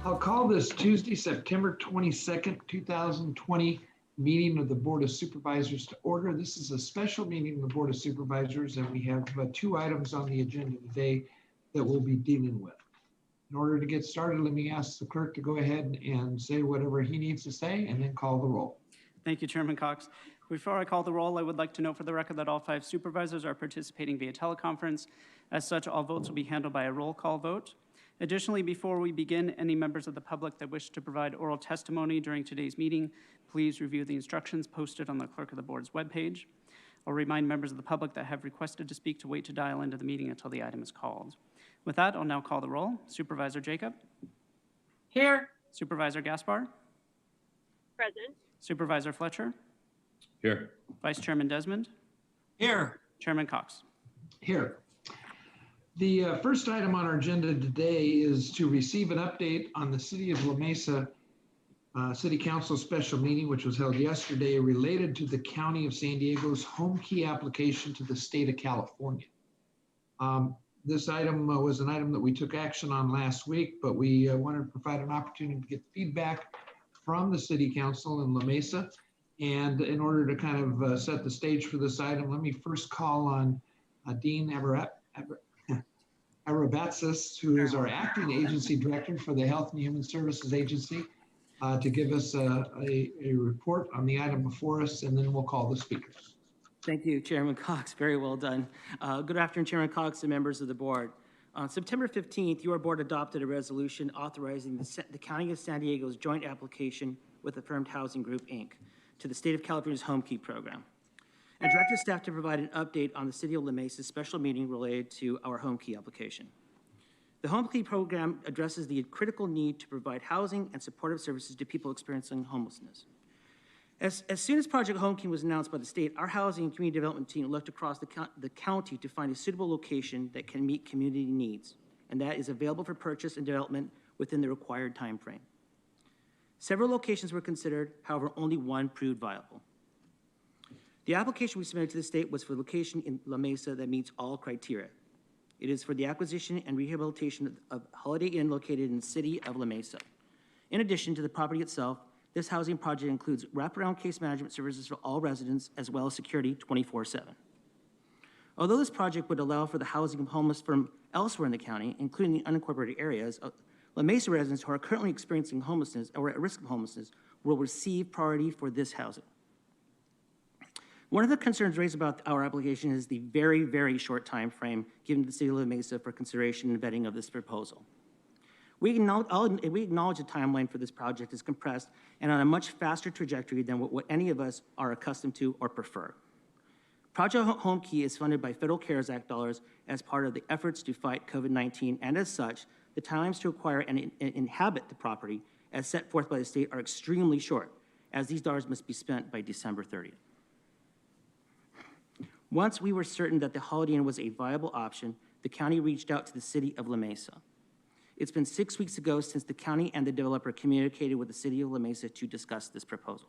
I'll call this Tuesday, September 22nd, 2020 meeting of the Board of Supervisors to order. This is a special meeting of the Board of Supervisors, and we have two items on the agenda today that we'll be dealing with. In order to get started, let me ask the clerk to go ahead and say whatever he needs to say and then call the roll. Thank you, Chairman Cox. Before I call the roll, I would like to note for the record that all 5 supervisors are participating via teleconference. As such, all votes will be handled by a roll call vote. Additionally, before we begin, any members of the public that wish to provide oral testimony during today's meeting, please review the instructions posted on the Clerk of the Board's webpage. I'll remind members of the public that have requested to speak to wait to dial into the meeting until the item is called. With that, I'll now call the roll. Supervisor Jacob? Here. Supervisor Gaspar? Present. Supervisor Fletcher? Here. Vice Chairman Desmond? Here. Chairman Cox? Here. The first item on our agenda today is to receive an update on the City of La Mesa City Council special meeting, which was held yesterday, related to the County of San Diego's home key application to the state of California. This item was an item that we took action on last week, but we wanted to provide an opportunity to get feedback from the City Council in La Mesa. And in order to kind of set the stage for this item, let me first call on Dean Arabatsis, who is our acting agency director for the Health and Human Services Agency, to give us a report on the item before us, and then we'll call the speakers. Thank you, Chairman Cox. Very well done. Good afternoon, Chairman Cox and members of the board. On September 15th, your board adopted a resolution authorizing the County of San Diego's joint application with Affirmed Housing Group, Inc. to the State of California's Home Key Program, and directed staff to provide an update on the City of La Mesa's special meeting related to our Home Key application. The Home Key Program addresses the critical need to provide housing and supportive services to people experiencing homelessness. As soon as Project Home Key was announced by the state, our housing and community development team looked across the county to find a suitable location that can meet community needs, and that is available for purchase and development within the required time frame. Several locations were considered, however, only one proved viable. The application we submitted to the state was for a location in La Mesa that meets all criteria. It is for the acquisition and rehabilitation of Holiday Inn located in the city of La Mesa. In addition to the property itself, this housing project includes wraparound case management services for all residents, as well as security 24/7. Although this project would allow for the housing of homeless from elsewhere in the county, including the unincorporated areas, La Mesa residents who are currently experiencing homelessness or at risk of homelessness will receive priority for this housing. One of the concerns raised about our application is the very, very short time frame given to the City of La Mesa for consideration and vetting of this proposal. We acknowledge the timeline for this project is compressed and on a much faster trajectory than what any of us are accustomed to or prefer. Project Home Key is funded by Federal CARES Act dollars as part of the efforts to fight COVID-19, and as such, the times to acquire and inhabit the property as set forth by the state are extremely short, as these dollars must be spent by December 30th. Once we were certain that the Holiday Inn was a viable option, the county reached out to the City of La Mesa. It's been 6 weeks ago since the county and the developer communicated with the City of La Mesa to discuss this proposal.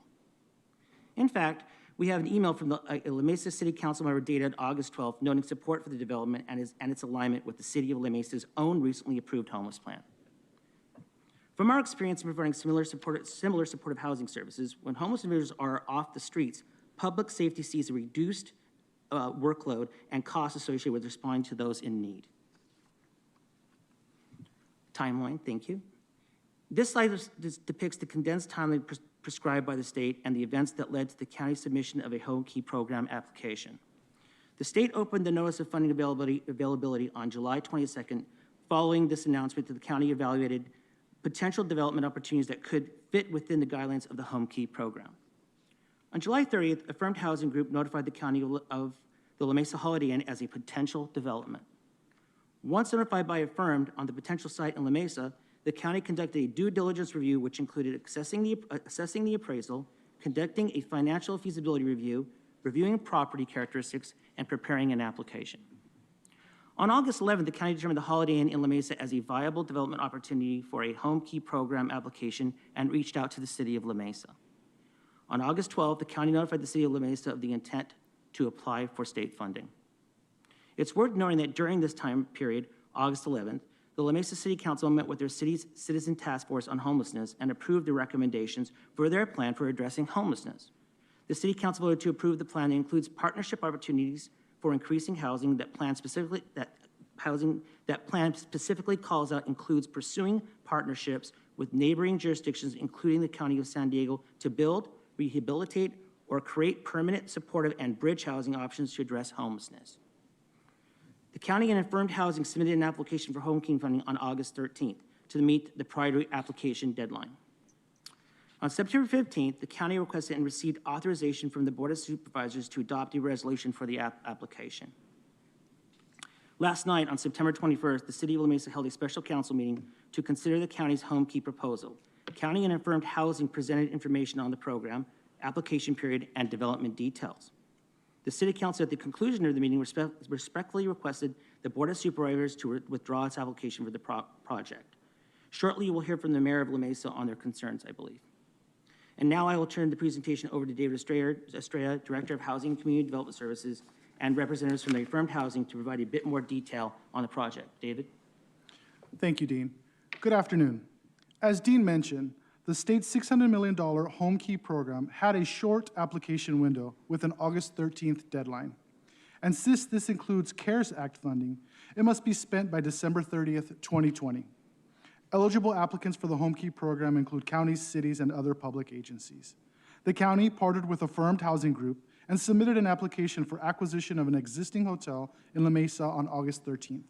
In fact, we have an email from the La Mesa City Council member dated August 12th noting support for the development and its alignment with the City of La Mesa's own recently approved homeless plan. From our experience in providing similar supportive housing services, when homeless individuals are off the streets, public safety sees a reduced workload and costs associated with responding to those in need. Timeline, thank you. This slide depicts the condensed timeline prescribed by the state and the events that led to the county submission of a Home Key Program application. The state opened the notice of funding availability on July 22nd. Following this announcement, the county evaluated potential development opportunities that could fit within the guidelines of the Home Key Program. On July 30th, Affirmed Housing Group notified the county of the La Mesa Holiday Inn as a potential development. Once notified by Affirmed on the potential site in La Mesa, the county conducted a due diligence review, which included assessing the appraisal, conducting a financial feasibility review, reviewing property characteristics, and preparing an application. On August 11th, the county determined the Holiday Inn in La Mesa as a viable development opportunity for a Home Key Program application and reached out to the City of La Mesa. On August 12th, the county notified the City of La Mesa of the intent to apply for state funding. It's worth noting that during this time period, August 11th, the La Mesa City Council met with their city's Citizen Task Force on Homelessness and approved the recommendations for their plan for addressing homelessness. The City Council voted to approve the plan that includes partnership opportunities for increasing housing. That plan specifically calls out includes pursuing partnerships with neighboring jurisdictions, including the County of San Diego, to build, rehabilitate, or create permanent, supportive, and bridge housing options to address homelessness. The county and Affirmed Housing submitted an application for home key funding on August 13th to meet the priority application deadline. On September 15th, the county requested and received authorization from the Board of Supervisors to adopt a resolution for the application. Last night, on September 21st, the City of La Mesa held a special council meeting to consider the county's home key proposal. County and Affirmed Housing presented information on the program, application period, and development details. The City Council, at the conclusion of the meeting, respectfully requested the Board of Supervisors to withdraw its application for the project. Shortly, you will hear from the Mayor of La Mesa on their concerns, I believe. And now I will turn the presentation over to David Estrella, Director of Housing and Community Development Services, and representatives from the Affirmed Housing to provide a bit more detail on the project. David? Thank you, Dean. Good afternoon. As Dean mentioned, the state's $600 million home key program had a short application window with an August 13th deadline. And since this includes CARES Act funding, it must be spent by December 30th, 2020. Eligible applicants for the home key program include counties, cities, and other public agencies. The county partnered with Affirmed Housing Group and submitted an application for acquisition of an existing hotel in La Mesa on August 13th.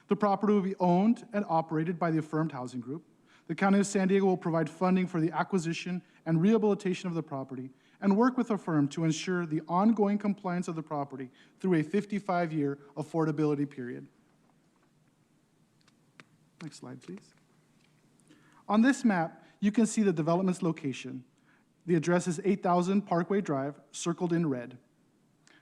The property will be owned and operated by the Affirmed Housing Group. The County of San Diego will provide funding for the acquisition and rehabilitation of the property and work with Affirmed to ensure the ongoing compliance of the property through a 55-year affordability period. Next slide, please. On this map, you can see the development's location. The address is 8000 Parkway Drive, circled in red.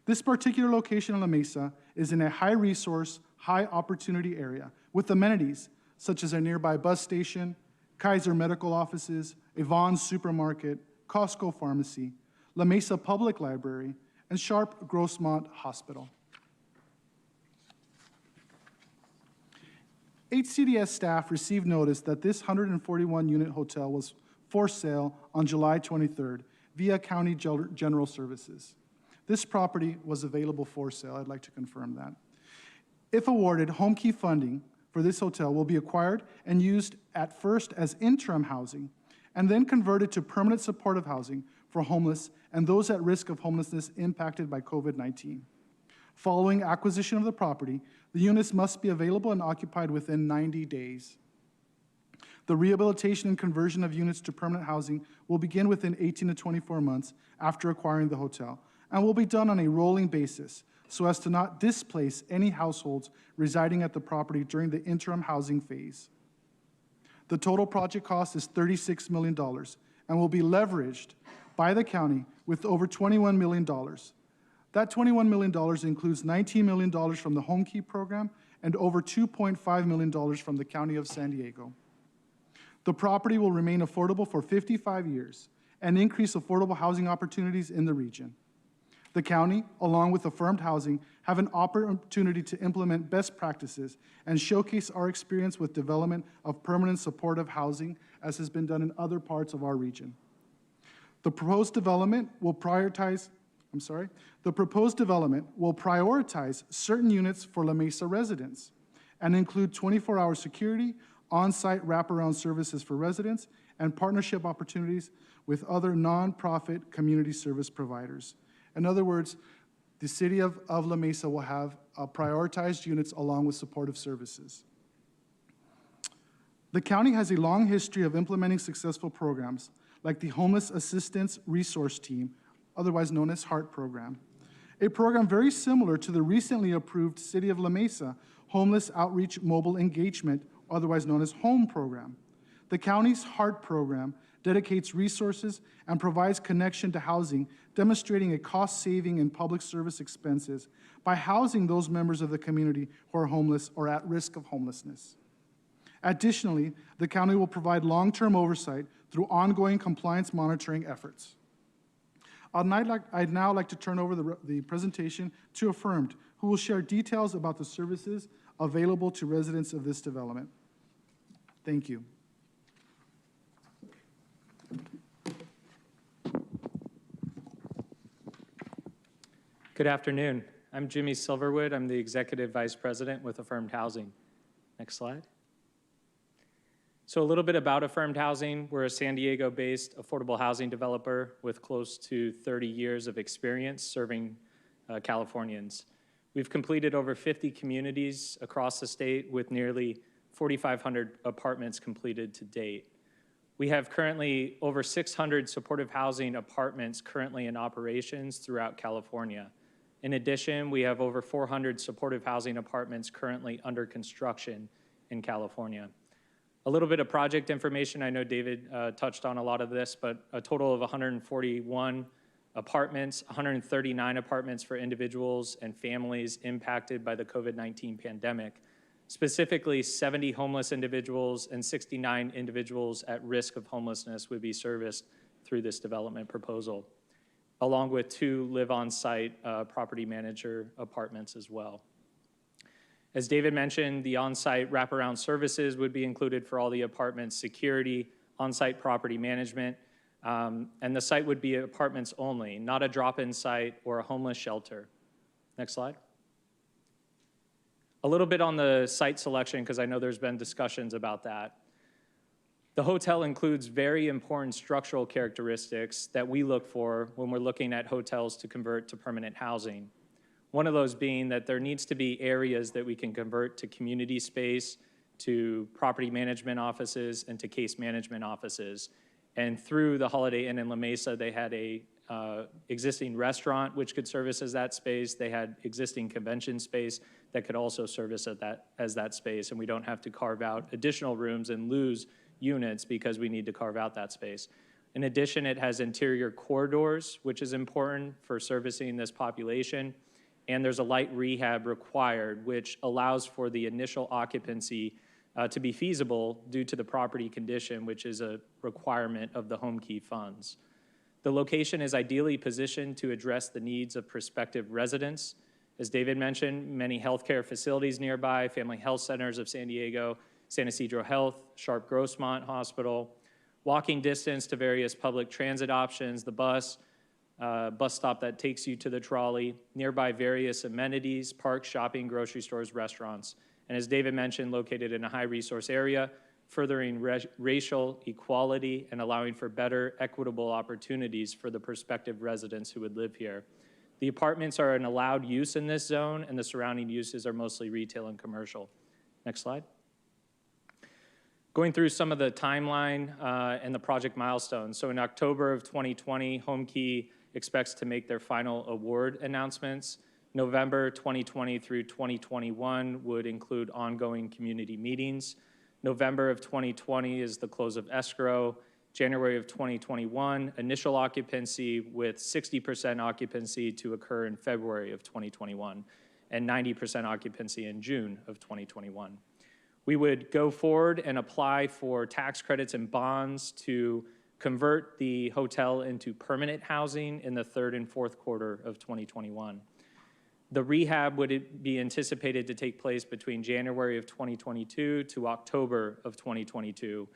This particular location in La Mesa is in a high-resource, high-opportunity area with amenities such as a nearby bus station, Kaiser Medical Offices, a Vons Supermarket, Costco Pharmacy, La Mesa Public Library, and Sharp Grossmont Hospital. HCDS staff received notice that this 141-unit hotel was for sale on July 23rd via County General Services. This property was available for sale. I'd like to confirm that. If awarded, home key funding for this hotel will be acquired and used at first as interim housing and then converted to permanent supportive housing for homeless and those at risk of homelessness impacted by COVID-19. Following acquisition of the property, the units must be available and occupied within 90 days. The rehabilitation and conversion of units to permanent housing will begin within 18 to 24 months after acquiring the hotel and will be done on a rolling basis so as to not displace any households residing at the property during the interim housing phase. The total project cost is $36 million and will be leveraged by the county with over $21 million. That $21 million includes $19 million from the home key program and over $2.5 million from the County of San Diego. The property will remain affordable for 55 years and increase affordable housing opportunities in the region. The county, along with Affirmed Housing, have an opportunity to implement best practices and showcase our experience with development of permanent supportive housing, as has been done in other parts of our region. The proposed development will prioritize certain units for La Mesa residents and include 24-hour security, on-site wraparound services for residents, and partnership opportunities with other nonprofit community service providers. In other words, the city of La Mesa will have prioritized units along with supportive services. The county has a long history of implementing successful programs like the Homeless Assistance Resource Team, otherwise known as HEART program, a program very similar to the recently approved City of La Mesa Homeless Outreach Mobile Engagement, otherwise known as HOME program. The county's HEART program dedicates resources and provides connection to housing, demonstrating a cost saving in public service expenses by housing those members of the community who are homeless or at risk of homelessness. Additionally, the county will provide long-term oversight through ongoing compliance monitoring efforts. I'd now like to turn over the presentation to Affirmed, who will share details about the services available to residents of this development. Thank you. Good afternoon. I'm Jimmy Silverwood. I'm the Executive Vice President with Affirmed Housing. Next slide. So a little bit about Affirmed Housing. We're a San Diego-based affordable housing developer with close to 30 years of experience serving Californians. We've completed over 50 communities across the state with nearly 4,500 apartments completed to date. We have currently over 600 supportive housing apartments currently in operations throughout California. In addition, we have over 400 supportive housing apartments currently under construction in California. A little bit of project information. I know David touched on a lot of this, but a total of 141 apartments, 139 apartments for individuals and families impacted by the COVID-19 pandemic. Specifically, 70 homeless individuals and 69 individuals at risk of homelessness would be serviced through this development proposal, along with 2 live-on-site property manager apartments as well. As David mentioned, the on-site wraparound services would be included for all the apartments: security, on-site property management, and the site would be apartments only, not a drop-in site or a homeless shelter. Next slide. A little bit on the site selection, because I know there's been discussions about that. The hotel includes very important structural characteristics that we look for when we're looking at hotels to convert to permanent housing. One of those being that there needs to be areas that we can convert to community space, to property management offices, and to case management offices. And through the Holiday Inn in La Mesa, they had a existing restaurant which could service as that space. They had existing convention space that could also service as that space, and we don't have to carve out additional rooms and lose units because we need to carve out that space. In addition, it has interior corridors, which is important for servicing this population, and there's a light rehab required, which allows for the initial occupancy to be feasible due to the property condition, which is a requirement of the home key funds. The location is ideally positioned to address the needs of prospective residents. As David mentioned, many healthcare facilities nearby, Family Health Centers of San Diego, San Ysidro Health, Sharp Grossmont Hospital, walking distance to various public transit options, the bus stop that takes you to the trolley, nearby various amenities, parks, shopping, grocery stores, restaurants. And as David mentioned, located in a high resource area, furthering racial equality and allowing for better equitable opportunities for the prospective residents who would live here. The apartments are an allowed use in this zone, and the surrounding uses are mostly retail and commercial. Next slide. Going through some of the timeline and the project milestones. So in October of 2020, HomeKey expects to make their final award announcements. November 2020 through 2021 would include ongoing community meetings. November of 2020 is the close of escrow. January of 2021, initial occupancy with 60% occupancy to occur in February of 2021 and 90% occupancy in June of 2021. We would go forward and apply for tax credits and bonds to convert the hotel into permanent housing in the 3rd and 4th quarter of 2021. The rehab would be anticipated to take place between January of 2022 to October of 2022.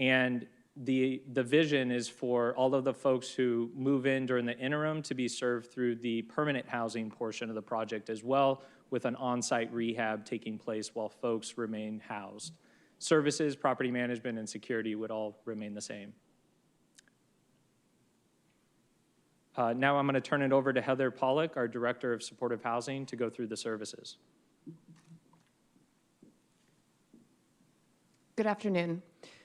And the vision is for all of the folks who move in during the interim to be served through the permanent housing portion of the project as well, with an on-site rehab taking place while folks remain housed. Services, property management, and security would all remain the same. Now I'm going to turn it over to Heather Pollack, our Director of Supportive Housing, to go through the services. Good afternoon.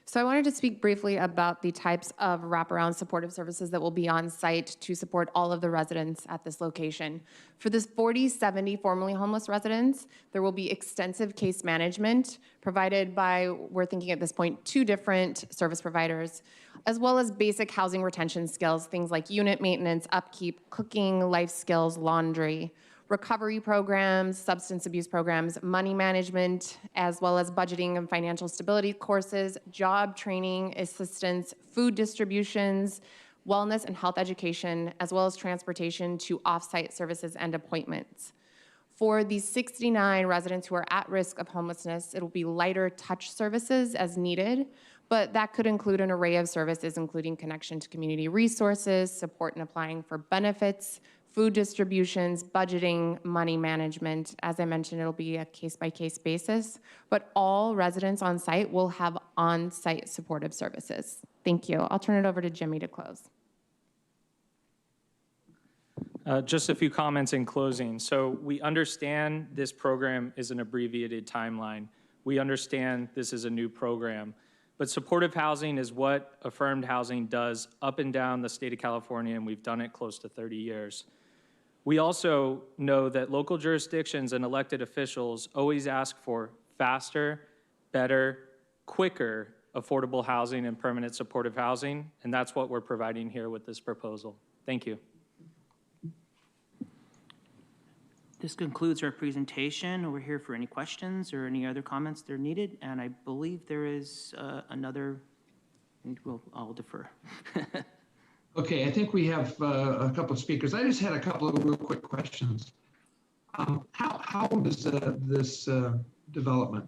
So I wanted to speak briefly about the types of wraparound supportive services that will be on site to support all of the residents at this location. For this 4070 formerly homeless residents, there will be extensive case management provided by, we're thinking at this point, 2 different service providers, as well as basic housing retention skills, things like unit maintenance, upkeep, cooking, life skills, laundry, recovery programs, substance abuse programs, money management, as well as budgeting and financial stability courses, job training assistance, food distributions, wellness and health education, as well as transportation to off-site services and appointments. For the 69 residents who are at risk of homelessness, it'll be lighter touch services as needed, but that could include an array of services, including connection to community resources, support in applying for benefits, food distributions, budgeting, money management. As I mentioned, it'll be a case-by-case basis, but all residents on site will have on-site supportive services. Thank you. I'll turn it over to Jimmy to close. Just a few comments in closing. So we understand this program is an abbreviated timeline. We understand this is a new program, but supportive housing is what affirmed housing does up and down the state of California, and we've done it close to 30 years. We also know that local jurisdictions and elected officials always ask for faster, better, quicker affordable housing and permanent supportive housing, and that's what we're providing here with this proposal. Thank you. This concludes our presentation. We're here for any questions or any other comments that are needed, and I believe there is another, well, I'll defer. Okay, I think we have a couple of speakers. I just had a couple of real quick questions. How old is this development,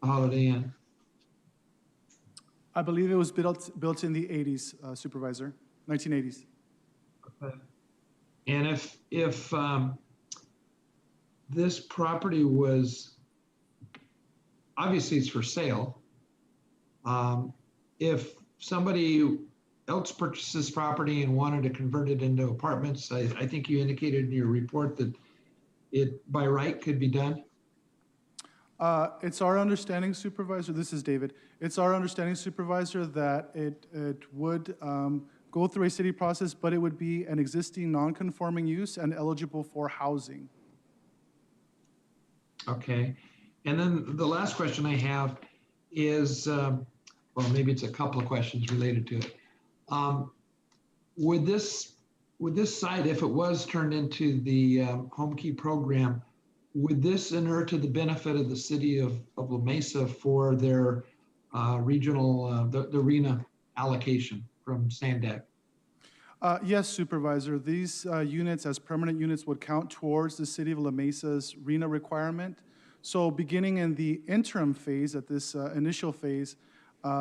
Holiday Inn? I believe it was built in the 80s, Supervisor, 1980s. Okay. And if this property was, obviously it's for sale. If somebody else purchased this property and wanted to convert it into apartments, I think you indicated in your report that it by right could be done. It's our understanding, Supervisor, this is David. It's our understanding, Supervisor, that it would go through a city process, but it would be an existing non-conforming use and eligible for housing. Okay. And then the last question I have is, well, maybe it's a couple of questions related to it. Would this site, if it was turned into the home key program, would this inure to the benefit of the city of La Mesa for their regional, the RENA allocation from SANDAC? Yes, Supervisor. These units as permanent units would count towards the city of La Mesa's RENA requirement. So beginning in the interim phase, at this initial phase,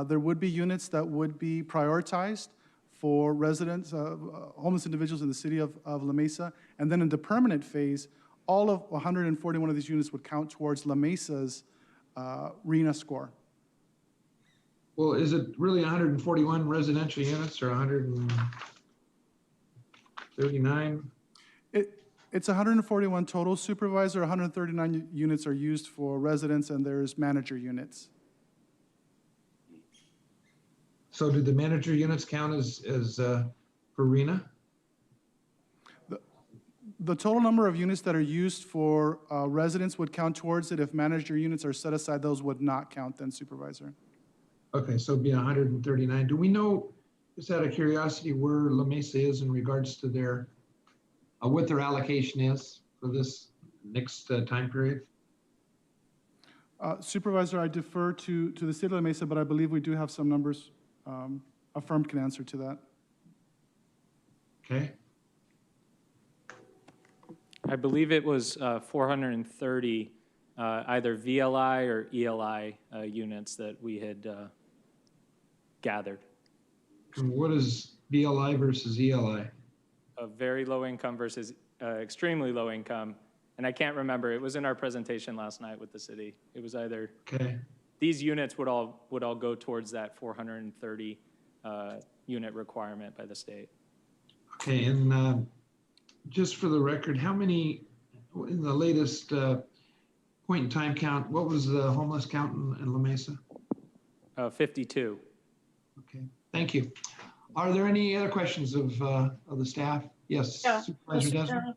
there would be units that would be prioritized for residents, homeless individuals in the city of La Mesa. And then in the permanent phase, all of 141 of these units would count towards La Mesa's RENA score. Well, is it really 141 residential units or 139? It's 141 total, Supervisor. 139 units are used for residents, and there's manager units. So do the manager units count as for RENA? The total number of units that are used for residents would count towards it. If manager units are set aside, those would not count then, Supervisor. Okay, so it'd be 139. Do we know, just out of curiosity, where La Mesa is in regards to their, what their allocation is for this next time period? Supervisor, I defer to the city of La Mesa, but I believe we do have some numbers. Affirmed can answer to that. Okay. I believe it was 430 either VLI or ELI units that we had gathered. And what is BLI versus ELI? A very low income versus extremely low income. And I can't remember, it was in our presentation last night with the city. It was either, Okay. these units would all go towards that 430 unit requirement by the state. Okay, and just for the record, how many, in the latest point in time count, what was the homeless count in La Mesa? 52. Okay, thank you. Are there any other questions of the staff? Yes, Yeah, Supervisor Mr. Desmond.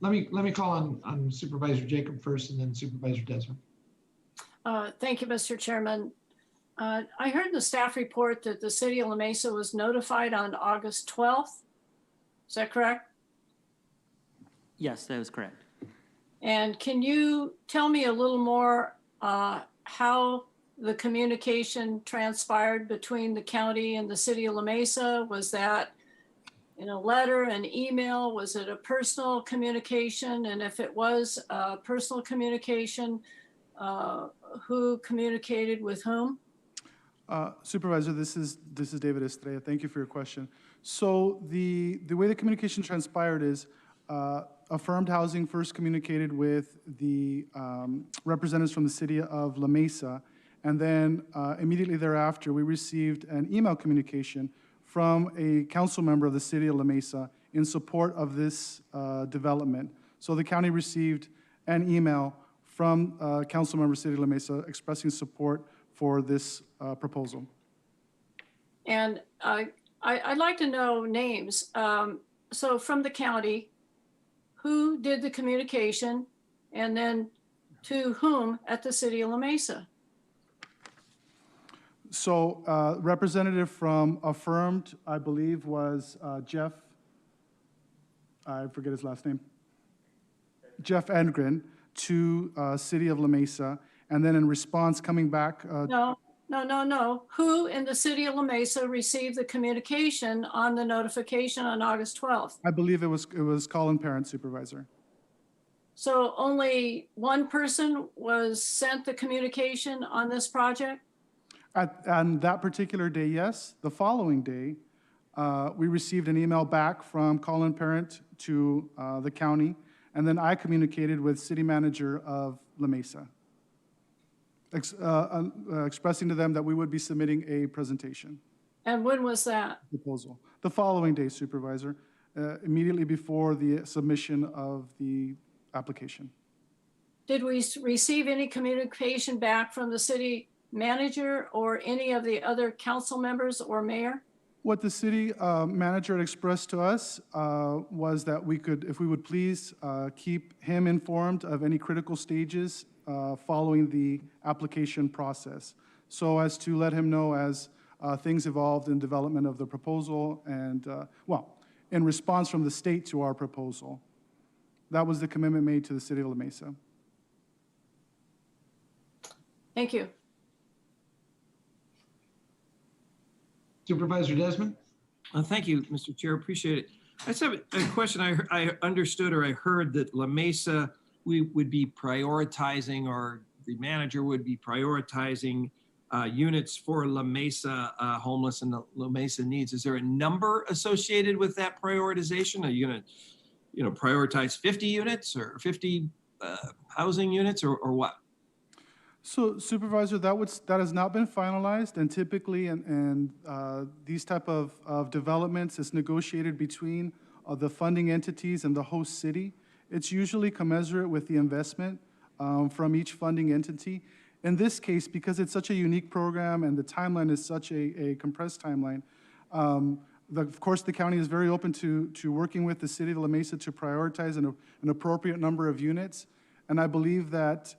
Let me call on Supervisor Jacob first, and then Supervisor Desmond. Thank you, Mr. Chairman. I heard in the staff report that the city of La Mesa was notified on August 12th. Is that correct? Yes, that is correct. And can you tell me a little more how the communication transpired between the county and the city of La Mesa? Was that in a letter, an email? Was it a personal communication? And if it was a personal communication, who communicated with whom? Supervisor, this is David Estrella. Thank you for your question. So the way the communication transpired is Affirmed Housing first communicated with the representatives from the city of La Mesa, and then immediately thereafter, we received an email communication from a council member of the city of La Mesa in support of this development. So the county received an email from council member city of La Mesa expressing support for this proposal. And I'd like to know names. So from the county, who did the communication, and then to whom at the city of La Mesa? So representative from Affirmed, I believe, was Jeff, I forget his last name, Jeff Engren, to city of La Mesa. And then in response, coming back. No. Who in the city of La Mesa received the communication on the notification on August 12th? I believe it was Colin Parent, Supervisor. So only one person was sent the communication on this project? On that particular day, yes. The following day, we received an email back from Colin Parent to the county, and then I communicated with city manager of La Mesa, expressing to them that we would be submitting a presentation. And when was that? Proposal. The following day, Supervisor, immediately before the submission of the application. Did we receive any communication back from the city manager or any of the other council members or mayor? What the city manager had expressed to us was that we could, if we would please keep him informed of any critical stages following the application process, so as to let him know as things evolved in development of the proposal and, well, in response from the state to our proposal. That was the commitment made to the city of La Mesa. Thank you. Supervisor Desmond? Thank you, Mr. Chair. Appreciate it. I just have a question. I understood or I heard that La Mesa, we would be prioritizing, or the manager would be prioritizing units for La Mesa homeless and the La Mesa needs. Is there a number associated with that prioritization? Are you going to, prioritize 50 units or 50 housing units or what? So, Supervisor, that has not been finalized, and typically, these type of developments is negotiated between the funding entities and the host city. It's usually commensurate with the investment from each funding entity. In this case, because it's such a unique program and the timeline is such a compressed timeline, of course, the county is very open to working with the city of La Mesa to prioritize an appropriate number of units, and I believe that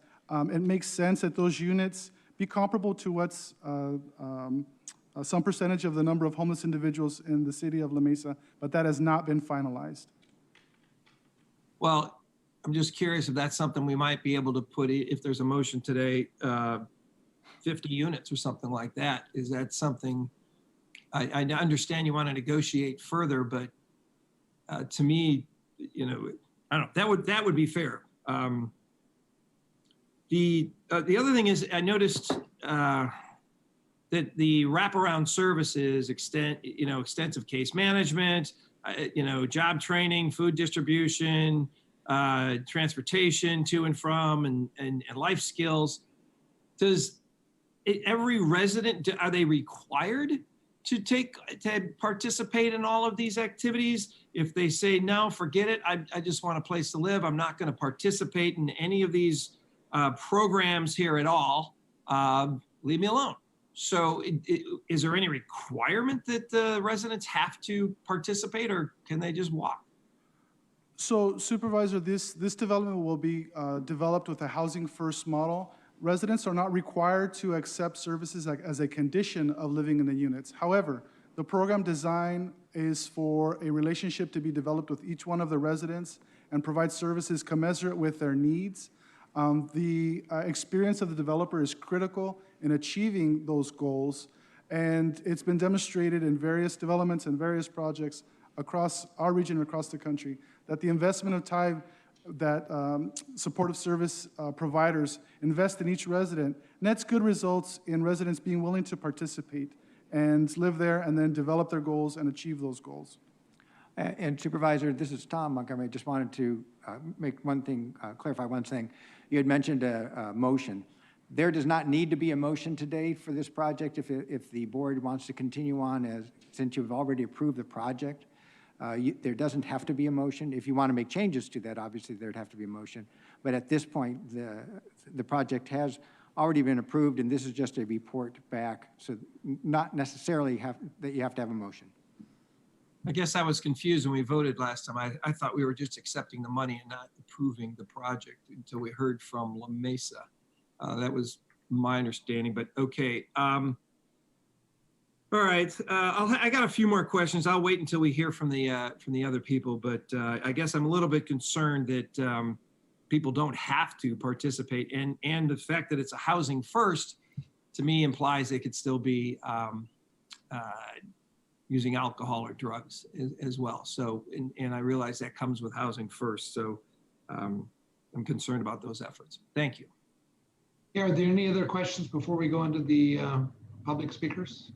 it makes sense that those units be comparable to what's some percentage of the number of homeless individuals in the city of La Mesa, but that has not been finalized. Well, I'm just curious if that's something we might be able to put, if there's a motion today, 50 units or something like that. Is that something, I understand you want to negotiate further, but to me, I don't know, that would be fair. The other thing is, I noticed that the wraparound services extensive case management, job training, food distribution, transportation to and from, and life skills. Does every resident, are they required to participate in all of these activities? If they say, no, forget it, I just want a place to live, I'm not going to participate in any of these programs here at all, leave me alone. So is there any requirement that the residents have to participate, or can they just walk? So, Supervisor, this development will be developed with a housing first model. Residents are not required to accept services as a condition of living in the units. However, the program design is for a relationship to be developed with each one of the residents and provide services commensurate with their needs. The experience of the developer is critical in achieving those goals, and it's been demonstrated in various developments and various projects across our region and across the country, that the investment of time that supportive service providers invest in each resident nets good results in residents being willing to participate and live there and then develop their goals and achieve those goals. And Supervisor, this is Tom Montgomery. I just wanted to make one thing, clarify one thing. You had mentioned a motion. There does not need to be a motion today for this project if the board wants to continue on since you've already approved the project. There doesn't have to be a motion. If you want to make changes to that, obviously there'd have to be a motion. But at this point, the project has already been approved, and this is just a report back, so not necessarily that you have to have a motion. I guess I was confused when we voted last time. I thought we were just accepting the money and not approving the project until we heard from La Mesa. That was my understanding, but okay. All right, I got a few more questions. I'll wait until we hear from the other people, but I guess I'm a little bit concerned that people don't have to participate, and the fact that it's a housing first, to me, implies they could still be using alcohol or drugs as well. So, and I realize that comes with housing first. So I'm concerned about those efforts. Thank you. Yeah, are there any other questions before we go into the public speakers?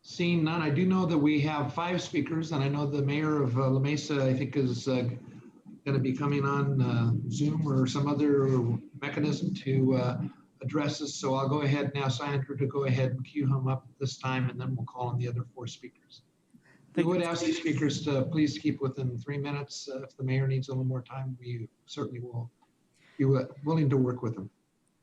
Seeing none, I do know that we have 5 speakers, and I know the mayor of La Mesa, I think, is going to be coming on Zoom or some other mechanism to address us. So I'll go ahead and ask Andrew to go ahead and queue him up this time, and then we'll call on the other 4 speakers. We would ask the speakers to please keep within 3 minutes. If the mayor needs a little more time, we certainly will be willing to work with them.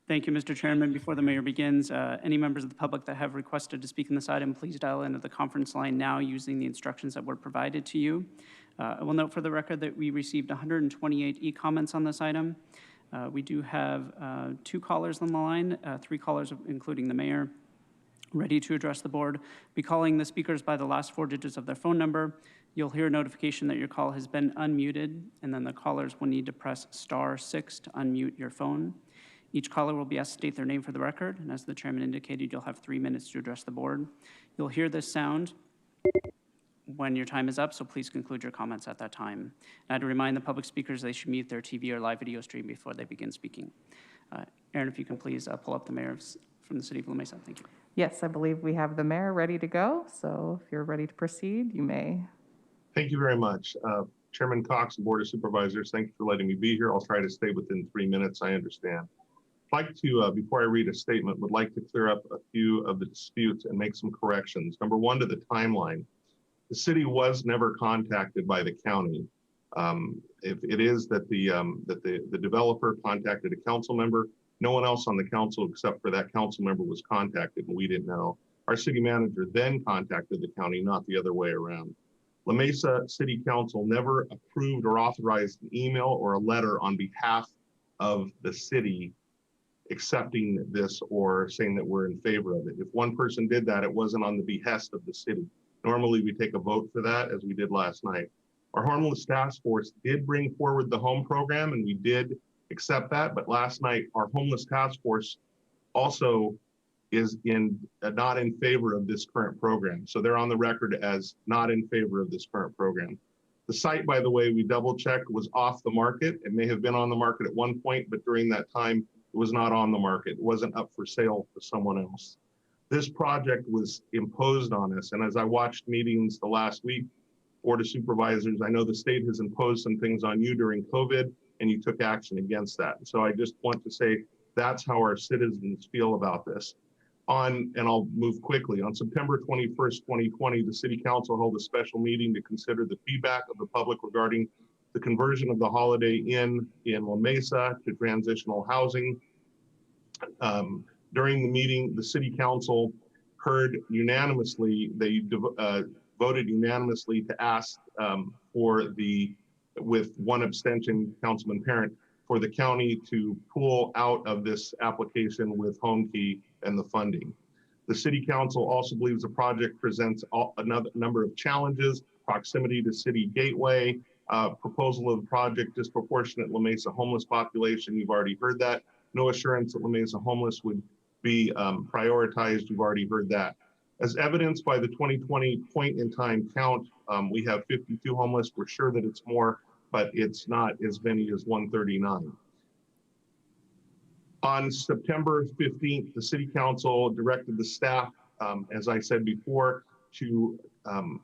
Thank you, Mr. Chairman. Before the mayor begins, any members of the public that have requested to speak in this item, please dial into the conference line now using the instructions that were provided to you. I will note for the record that we received 128 e-comments on this item. We do have 2 callers on the line, 3 callers, including the mayor, ready to address the board. Be calling the speakers by the last 4 digits of their phone number. You'll hear a notification that your call has been unmuted, and then the callers will need to press *6 to unmute your phone. Each caller will be asked to state their name for the record, and as the chairman indicated, you'll have 3 minutes to address the board. You'll hear this sound when your time is up, so please conclude your comments at that time. And I'd remind the public speakers they should mute their TV or live video stream before they begin speaking. Aaron, if you can please pull up the mayor from the city of La Mesa. Thank you. Yes, I believe we have the mayor ready to go, so if you're ready to proceed, you may. Thank you very much. Chairman Cox and Board of Supervisors, thank you for letting me be here. I'll try to stay within 3 minutes, I understand. I'd like to, before I read a statement, would like to clear up a few of the disputes and make some corrections. Number 1, to the timeline. The city was never contacted by the county. If it is that the developer contacted a council member, no one else on the council except for that council member was contacted, and we didn't know. Our city manager then contacted the county, not the other way around. La Mesa City Council never approved or authorized an email or a letter on behalf of the city accepting this or saying that we're in favor of it. If one person did that, it wasn't on the behest of the city. Normally we take a vote for that, as we did last night. Our homeless task force did bring forward the home program, and we did accept that, but last night our homeless task force also is not in favor of this current program. So they're on the record as not in favor of this current program. The site, by the way, we double checked, was off the market. It may have been on the market at one point, but during that time, it was not on the market. It wasn't up for sale to someone else. This project was imposed on us. And as I watched meetings the last week, Board of Supervisors, I know the state has imposed some things on you during COVID, and you took action against that. So I just want to say that's how our citizens feel about this. And I'll move quickly. On September 21st, 2020, the City Council held a special meeting to consider the feedback of the public regarding the conversion of the Holiday Inn in La Mesa to transitional housing. During the meeting, the City Council heard unanimously, they voted unanimously to ask with one abstention, Councilman Parent, for the county to pull out of this application with Home Key and the funding. The City Council also believes the project presents another number of challenges: proximity to City Gateway, proposal of the project disproportionate La Mesa homeless population. You've already heard that. No assurance that La Mesa homeless would be prioritized. You've already heard that. As evidenced by the 2020 point in time count, we have 52 homeless. We're sure that it's more, but it's not as many as 139. On September 15th, the City Council directed the staff, as I said before, to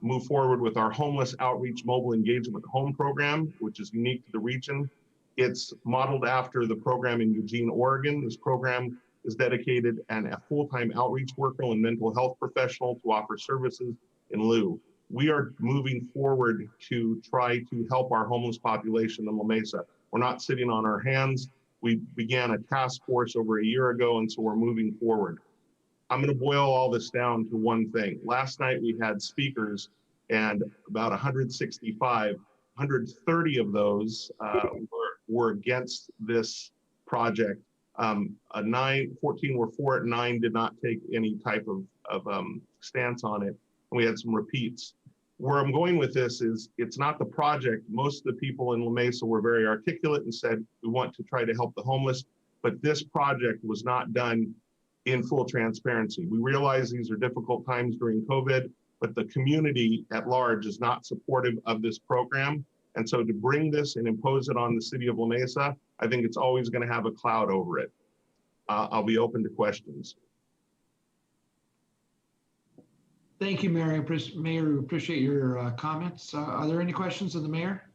move forward with our homeless outreach mobile engagement home program, which is unique to the region. It's modeled after the program in Eugene, Oregon. This program is dedicated and a full-time outreach worker and mental health professional to offer services in lieu. We are moving forward to try to help our homeless population in La Mesa. We're not sitting on our hands. We began a task force over a year ago, and so we're moving forward. I'm going to boil all this down to one thing. Last night we had speakers, and about 165, 130 of those were against this project. 14 were for it, 9 did not take any type of stance on it. And we had some repeats. Where I'm going with this is it's not the project. Most of the people in La Mesa were very articulate and said, we want to try to help the homeless, but this project was not done in full transparency. We realize these are difficult times during COVID, but the community at large is not supportive of this program. And so to bring this and impose it on the city of La Mesa, I think it's always going to have a cloud over it. I'll be open to questions. Thank you, Mayor. Mayor, we appreciate your comments. Are there any questions of the mayor?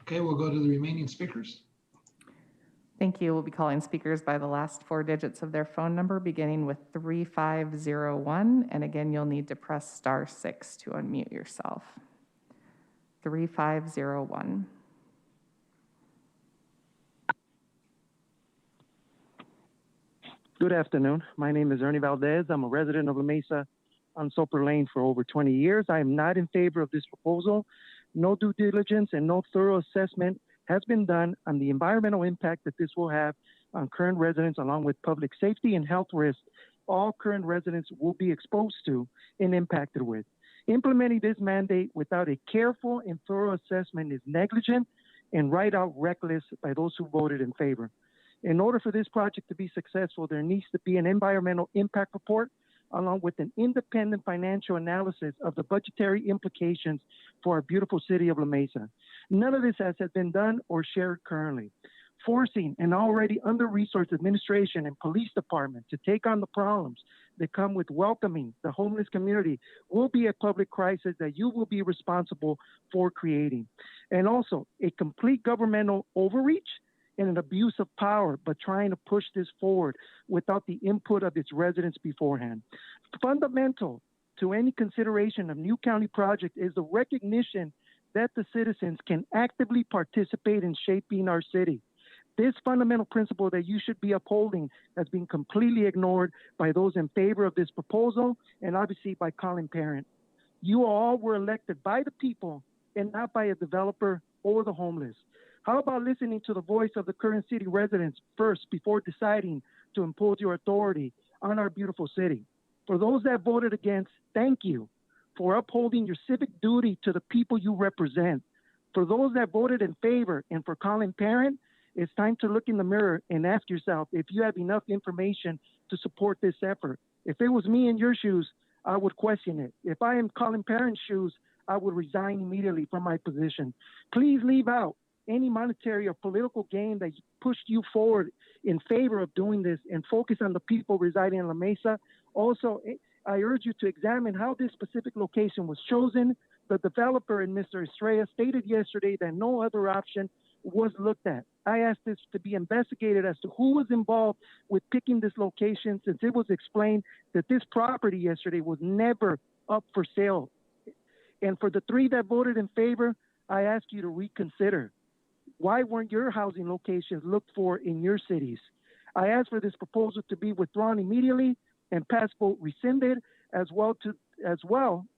Okay, we'll go to the remaining speakers. Thank you. We'll be calling speakers by the last 4 digits of their phone number, beginning with 3501. And again, you'll need to press *6 to unmute yourself. 3501. Good afternoon. My name is Ernie Valdez. I'm a resident of La Mesa on Soper Lane for over 20 years. I am not in favor of this proposal. No due diligence and no thorough assessment has been done on the environmental impact that this will have on current residents, along with public safety and health risks all current residents will be exposed to and impacted with. Implementing this mandate without a careful and thorough assessment is negligent and right out reckless by those who voted in favor. In order for this project to be successful, there needs to be an environmental impact report along with an independent financial analysis of the budgetary implications for our beautiful city of La Mesa. None of this has been done or shared currently. Forcing an already under-resourced administration and police department to take on the problems that come with welcoming the homeless community will be a public crisis that you will be responsible for creating. And also a complete governmental overreach and an abuse of power, but trying to push this forward without the input of its residents beforehand. Fundamental to any consideration of new county project is the recognition that the citizens can actively participate in shaping our city. This fundamental principle that you should be upholding has been completely ignored by those in favor of this proposal and obviously by Colin Parent. You all were elected by the people and not by a developer or the homeless. How about listening to the voice of the current city residents first before deciding to impose your authority on our beautiful city? For those that voted against, thank you for upholding your civic duty to the people you represent. For those that voted in favor and for Colin Parent, it's time to look in the mirror and ask yourself if you have enough information to support this effort. If it was me in your shoes, I would question it. If I am Colin Parent's shoes, I would resign immediately from my position. Please leave out any monetary or political gain that pushed you forward in favor of doing this and focus on the people residing in La Mesa. Also, I urge you to examine how this specific location was chosen. The developer and Mr. Estrella stated yesterday that no other option was looked at. I asked this to be investigated as to who was involved with picking this location, since it was explained that this property yesterday was never up for sale. And for the 3 that voted in favor, I ask you to reconsider. Why weren't your housing locations looked for in your cities? I asked for this proposal to be withdrawn immediately and pass vote rescinded as well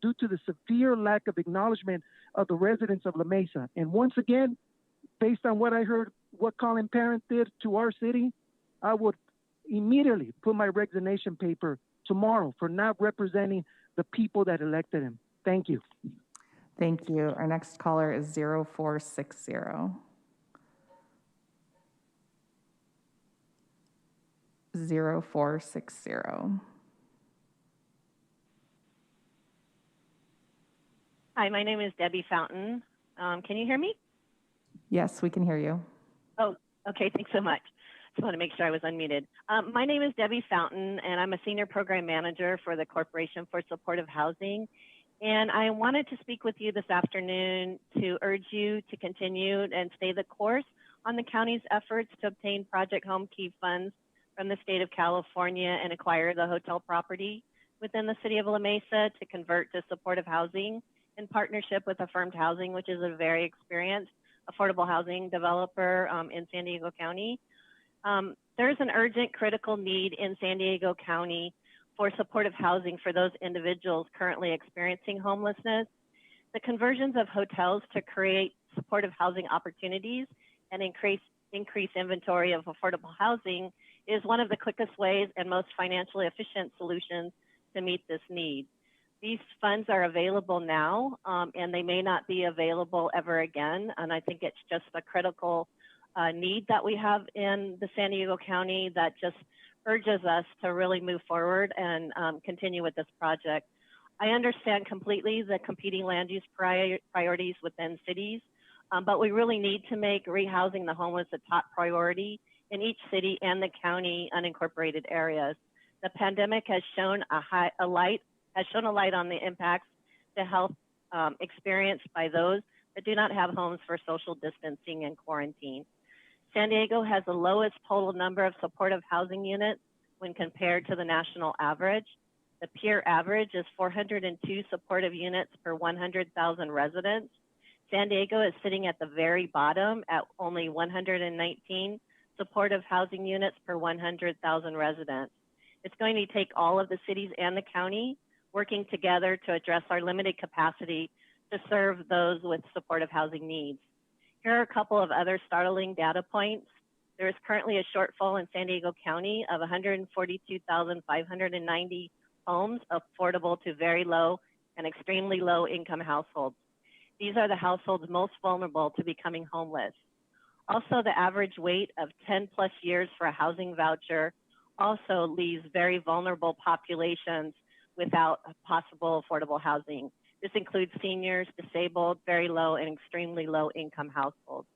due to the severe lack of acknowledgement of the residents of La Mesa. And once again, based on what I heard, what Colin Parent did to our city, I would immediately put my resignation paper tomorrow for not representing the people that elected him. Thank you. Thank you. Our next caller is 0460. 0460. Hi, my name is Debbie Fountain. Can you hear me? Yes, we can hear you. Oh, okay, thanks so much. Just want to make sure I was unmuted. My name is Debbie Fountain, and I'm a Senior Program Manager for the Corporation for Supportive Housing. And I wanted to speak with you this afternoon to urge you to continue and stay the course on the county's efforts to obtain Project Home Key funds from the state of California and acquire the hotel property within the city of La Mesa to convert to supportive housing in partnership with Affirmed Housing, which is a very experienced affordable housing developer in San Diego County. There is an urgent critical need in San Diego County for supportive housing for those individuals currently experiencing homelessness. The conversions of hotels to create supportive housing opportunities and increase inventory of affordable housing is one of the quickest ways and most financially efficient solutions to meet this need. These funds are available now, and they may not be available ever again. And I think it's just a critical need that we have in the San Diego County that just urges us to really move forward and continue with this project. I understand completely the competing land use priorities within cities, but we really need to make rehousing the homeless a top priority in each city and the county unincorporated areas. The pandemic has shown a light on the impacts to health experienced by those that do not have homes for social distancing and quarantine. San Diego has the lowest total number of supportive housing units when compared to the national average. The peer average is 402 supportive units per 100,000 residents. San Diego is sitting at the very bottom at only 119 supportive housing units per 100,000 residents. It's going to take all of the cities and the county working together to address our limited capacity to serve those with supportive housing needs. Here are a couple of other startling data points. There is currently a shortfall in San Diego County of 142,590 homes affordable to very low and extremely low income households. These are the households most vulnerable to becoming homeless. Also, the average wait of 10 plus years for a housing voucher also leaves very vulnerable populations without possible affordable housing. This includes seniors, disabled, very low and extremely low income households.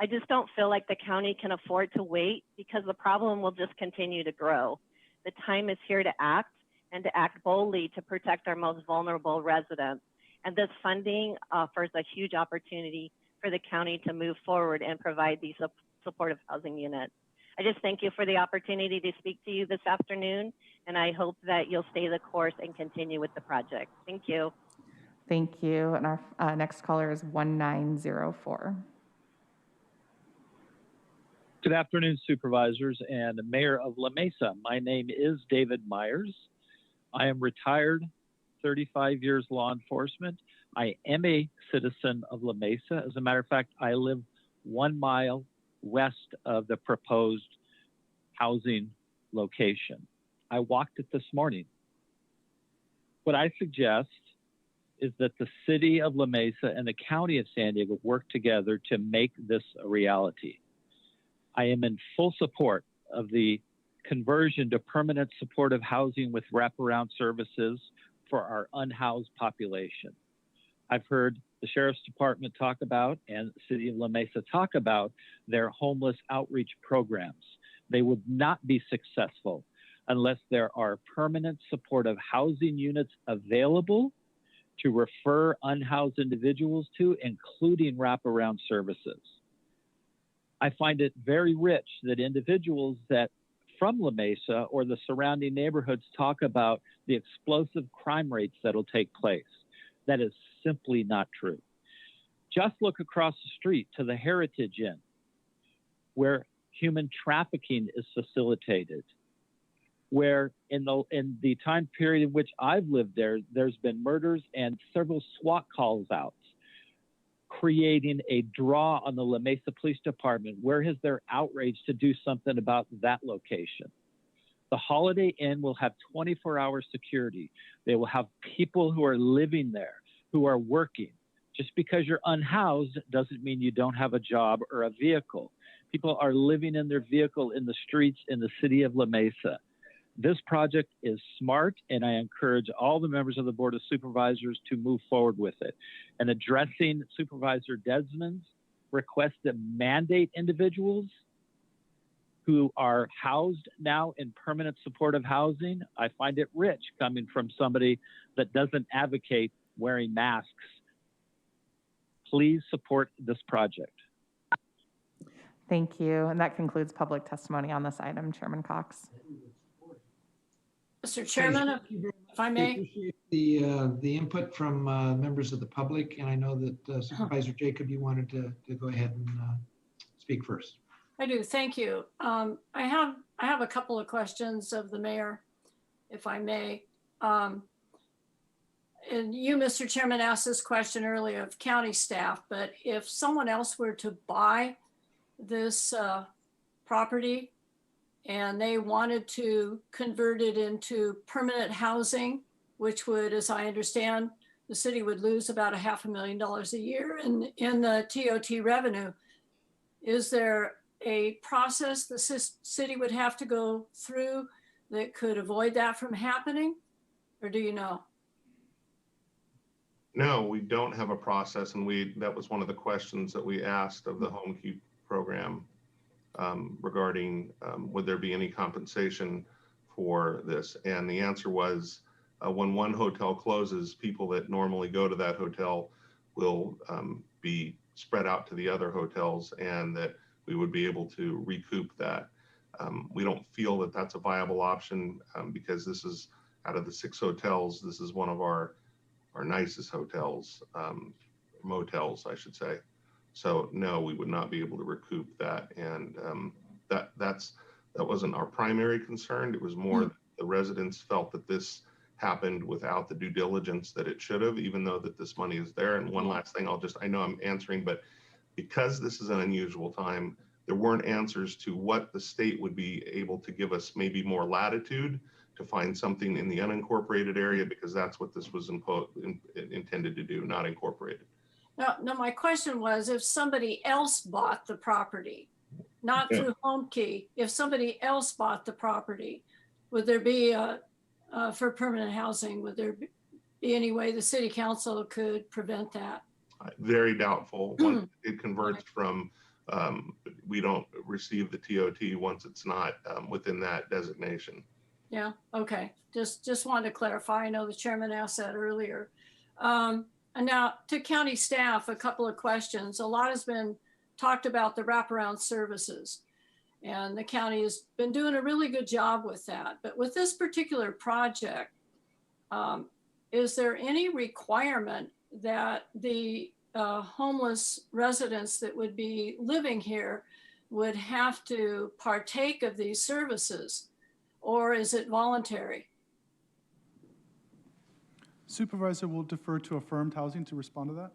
I just don't feel like the county can afford to wait because the problem will just continue to grow. The time is here to act and to act boldly to protect our most vulnerable residents. And this funding offers a huge opportunity for the county to move forward and provide these supportive housing units. I just thank you for the opportunity to speak to you this afternoon, and I hope that you'll stay the course and continue with the project. Thank you. Thank you. And our next caller is 1904. Good afternoon, Supervisors and Mayor of La Mesa. My name is David Myers. I am retired, 35 years law enforcement. I am a citizen of La Mesa. As a matter of fact, I live 1 mile west of the proposed housing location. I walked it this morning. What I suggest is that the city of La Mesa and the county of San Diego work together to make this a reality. I am in full support of the conversion to permanent supportive housing with wraparound services for our unhoused population. I've heard the Sheriff's Department talk about and the City of La Mesa talk about their homeless outreach programs. They would not be successful unless there are permanent supportive housing units available to refer unhoused individuals to, including wraparound services. I find it very rich that individuals that from La Mesa or the surrounding neighborhoods talk about the explosive crime rates that'll take place. That is simply not true. Just look across the street to the Heritage Inn, where human trafficking is facilitated, where in the time period in which I've lived there, there's been murders and several SWAT calls out, creating a draw on the La Mesa Police Department. Where has their outrage to do something about that location? The Holiday Inn will have 24-hour security. They will have people who are living there, who are working. Just because you're unhoused doesn't mean you don't have a job or a vehicle. People are living in their vehicle in the streets in the city of La Mesa. This project is smart, and I encourage all the members of the Board of Supervisors to move forward with it. And addressing Supervisor Desmond's request to mandate individuals who are housed now in permanent supportive housing, I find it rich coming from somebody that doesn't advocate wearing masks. Please support this project. Thank you. And that concludes public testimony on this item, Chairman Cox. Mr. Chairman, if I may. Appreciate the input from members of the public, and I know that Supervisor Jacob, you wanted to go ahead and speak first. I do, thank you. I have a couple of questions of the mayor, if I may. And you, Mr. Chairman, asked this question earlier of county staff, but if someone else were to buy this property and they wanted to convert it into permanent housing, which would, as I understand, the city would lose about $500,000 a year in the TOT revenue. Is there a process the city would have to go through that could avoid that from happening? Or do you know? No, we don't have a process, and that was one of the questions that we asked of the Home Keep program regarding would there be any compensation for this? And the answer was when one hotel closes, people that normally go to that hotel will be spread out to the other hotels, and that we would be able to recoup that. We don't feel that that's a viable option because this is, out of the 6 hotels, this is one of our nicest hotels, motels, I should say. So no, we would not be able to recoup that. And that wasn't our primary concern. It was more the residents felt that this happened without the due diligence that it should have, even though that this money is there. And one last thing, I know I'm answering, but because this is an unusual time, there weren't answers to what the state would be able to give us maybe more latitude to find something in the unincorporated area, because that's what this was intended to do, not incorporated. No, my question was if somebody else bought the property, not through Home Key, if somebody else bought the property, would there be for permanent housing, would there be any way the city council could prevent that? Very doubtful. Once it converts from, we don't receive the TOT once it's not within that designation. Yeah, okay. Just wanted to clarify. I know the chairman asked that earlier. And now to county staff, a couple of questions. A lot has been talked about the wraparound services, and the county has been doing a really good job with that. But with this particular project, is there any requirement that the homeless residents that would be living here would have to partake of these services, or is it voluntary? Supervisor will defer to Affirmed Housing to respond to that.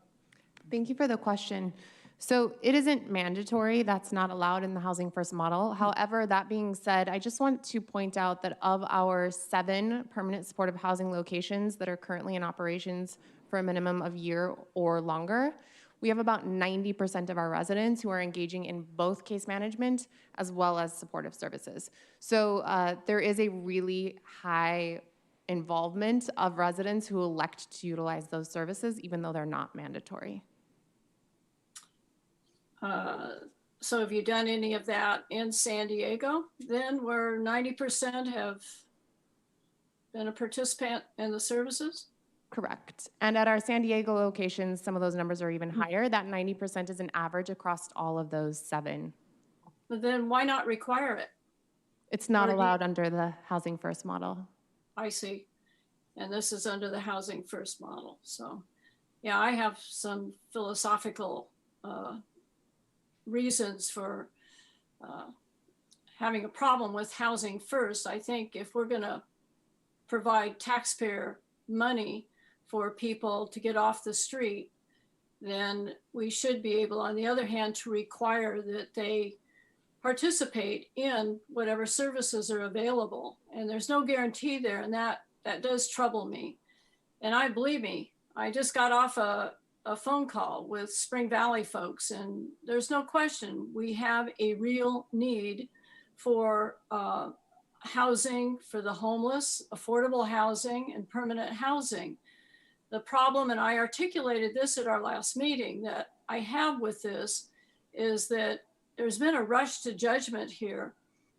Thank you for the question. So it isn't mandatory. That's not allowed in the Housing First model. However, that being said, I just want to point out that of our 7 permanent supportive housing locations that are currently in operations for a minimum of a year or longer, we have about 90% of our residents who are engaging in both case management as well as supportive services. So there is a really high involvement of residents who elect to utilize those services, even though they're not mandatory. So have you done any of that in San Diego then, where 90% have been a participant in the services? Correct. And at our San Diego locations, some of those numbers are even higher. That 90% is an average across all of those 7. But then why not require it? It's not allowed under the Housing First model. I see. And this is under the Housing First model. So yeah, I have some philosophical reasons for having a problem with Housing First. I think if we're gonna provide taxpayer money for people to get off the street, then we should be able, on the other hand, to require that they participate in whatever services are available. And there's no guarantee there, and that does trouble me. And believe me, I just got off a phone call with Spring Valley folks, and there's no question we have a real need for housing for the homeless, affordable housing, and permanent housing. The problem, and I articulated this at our last meeting, that I have with this is that there's been a rush to judgment here.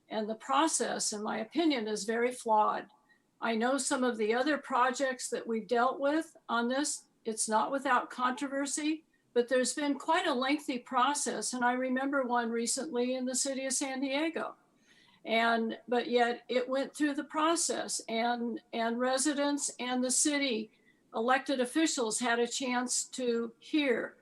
And the process, in my opinion, is very flawed. I know some of the other projects that we've dealt with on this, it's not without controversy, but there's been quite a lengthy process. And I remember one recently in the city of San Diego. But yet it went through the process, and residents and the city elected officials had a chance to hear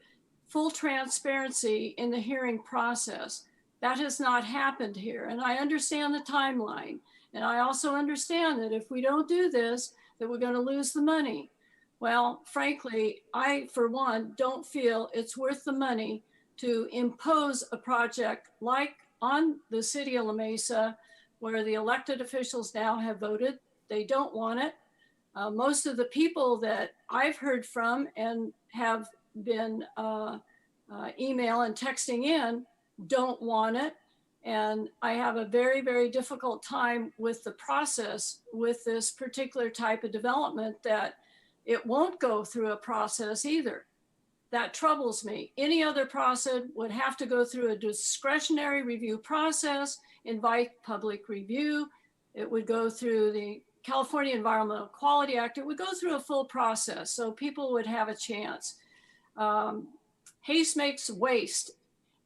full transparency in the hearing process. That has not happened here. And I understand the timeline. And I also understand that if we don't do this, that we're going to lose the money. Well, frankly, I, for one, don't feel it's worth the money to impose a project like on the city of La Mesa, where the elected officials now have voted. They don't want it. Most of the people that I've heard from and have been email and texting in don't want it. And I have a very, very difficult time with the process with this particular type of development, that it won't go through a process either. That troubles me. Any other process would have to go through a discretionary review process, invite public review. It would go through the California Environmental Quality Act. It would go through a full process, so people would have a chance. Haste makes waste.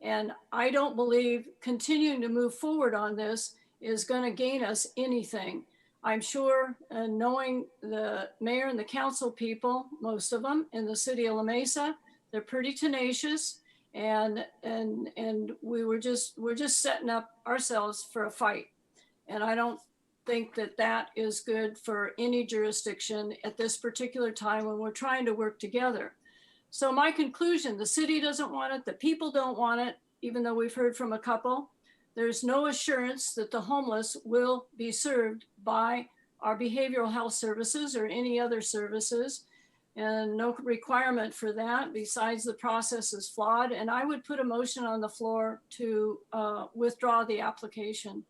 And I don't believe continuing to move forward on this is going to gain us anything. I'm sure, and knowing the mayor and the council people, most of them in the city of La Mesa, they're pretty tenacious, and we're just setting up ourselves for a fight. And I don't think that that is good for any jurisdiction at this particular time when we're trying to work together. So my conclusion, the city doesn't want it, the people don't want it, even though we've heard from a couple. There's no assurance that the homeless will be served by our behavioral health services or any other services, and no requirement for that. Besides, the process is flawed. And I would put a motion on the floor to withdraw the application.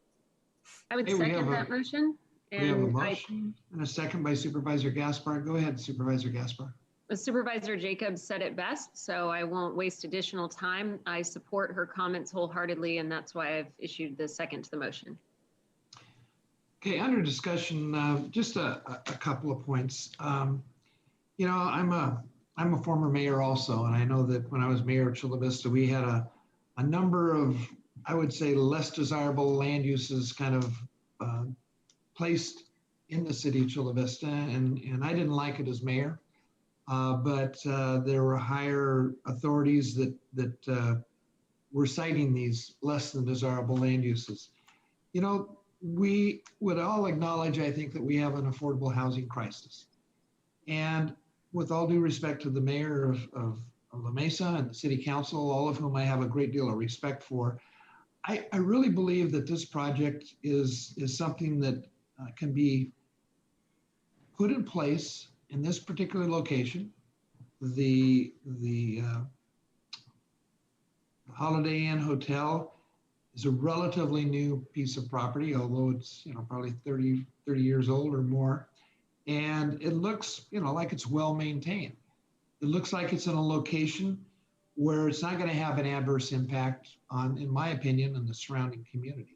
I would second that motion. We have a motion and a second by Supervisor Gaspar. Go ahead, Supervisor Gaspar. Supervisor Jacobs said it best, so I won't waste additional time. I support her comments wholeheartedly, and that's why I've issued the second to the motion. Okay, under discussion, just a couple of points. You know, I'm a former mayor also, and I know that when I was mayor of Chula Vista, we had a number of, I would say, less desirable land uses kind of placed in the city of Chula Vista, and I didn't like it as mayor. But there were higher authorities that were citing these less than desirable land uses. You know, we would all acknowledge, I think, that we have an affordable housing crisis. And with all due respect to the mayor of La Mesa and the city council, all of whom I have a great deal of respect for, I really believe that this project is something that can be put in place in this particular location. The Holiday Inn Hotel is a relatively new piece of property, although it's, you know, probably 30 years old or more. And it looks, you know, like it's well maintained. It looks like it's in a location where it's not going to have an adverse impact on, in my opinion, on the surrounding communities.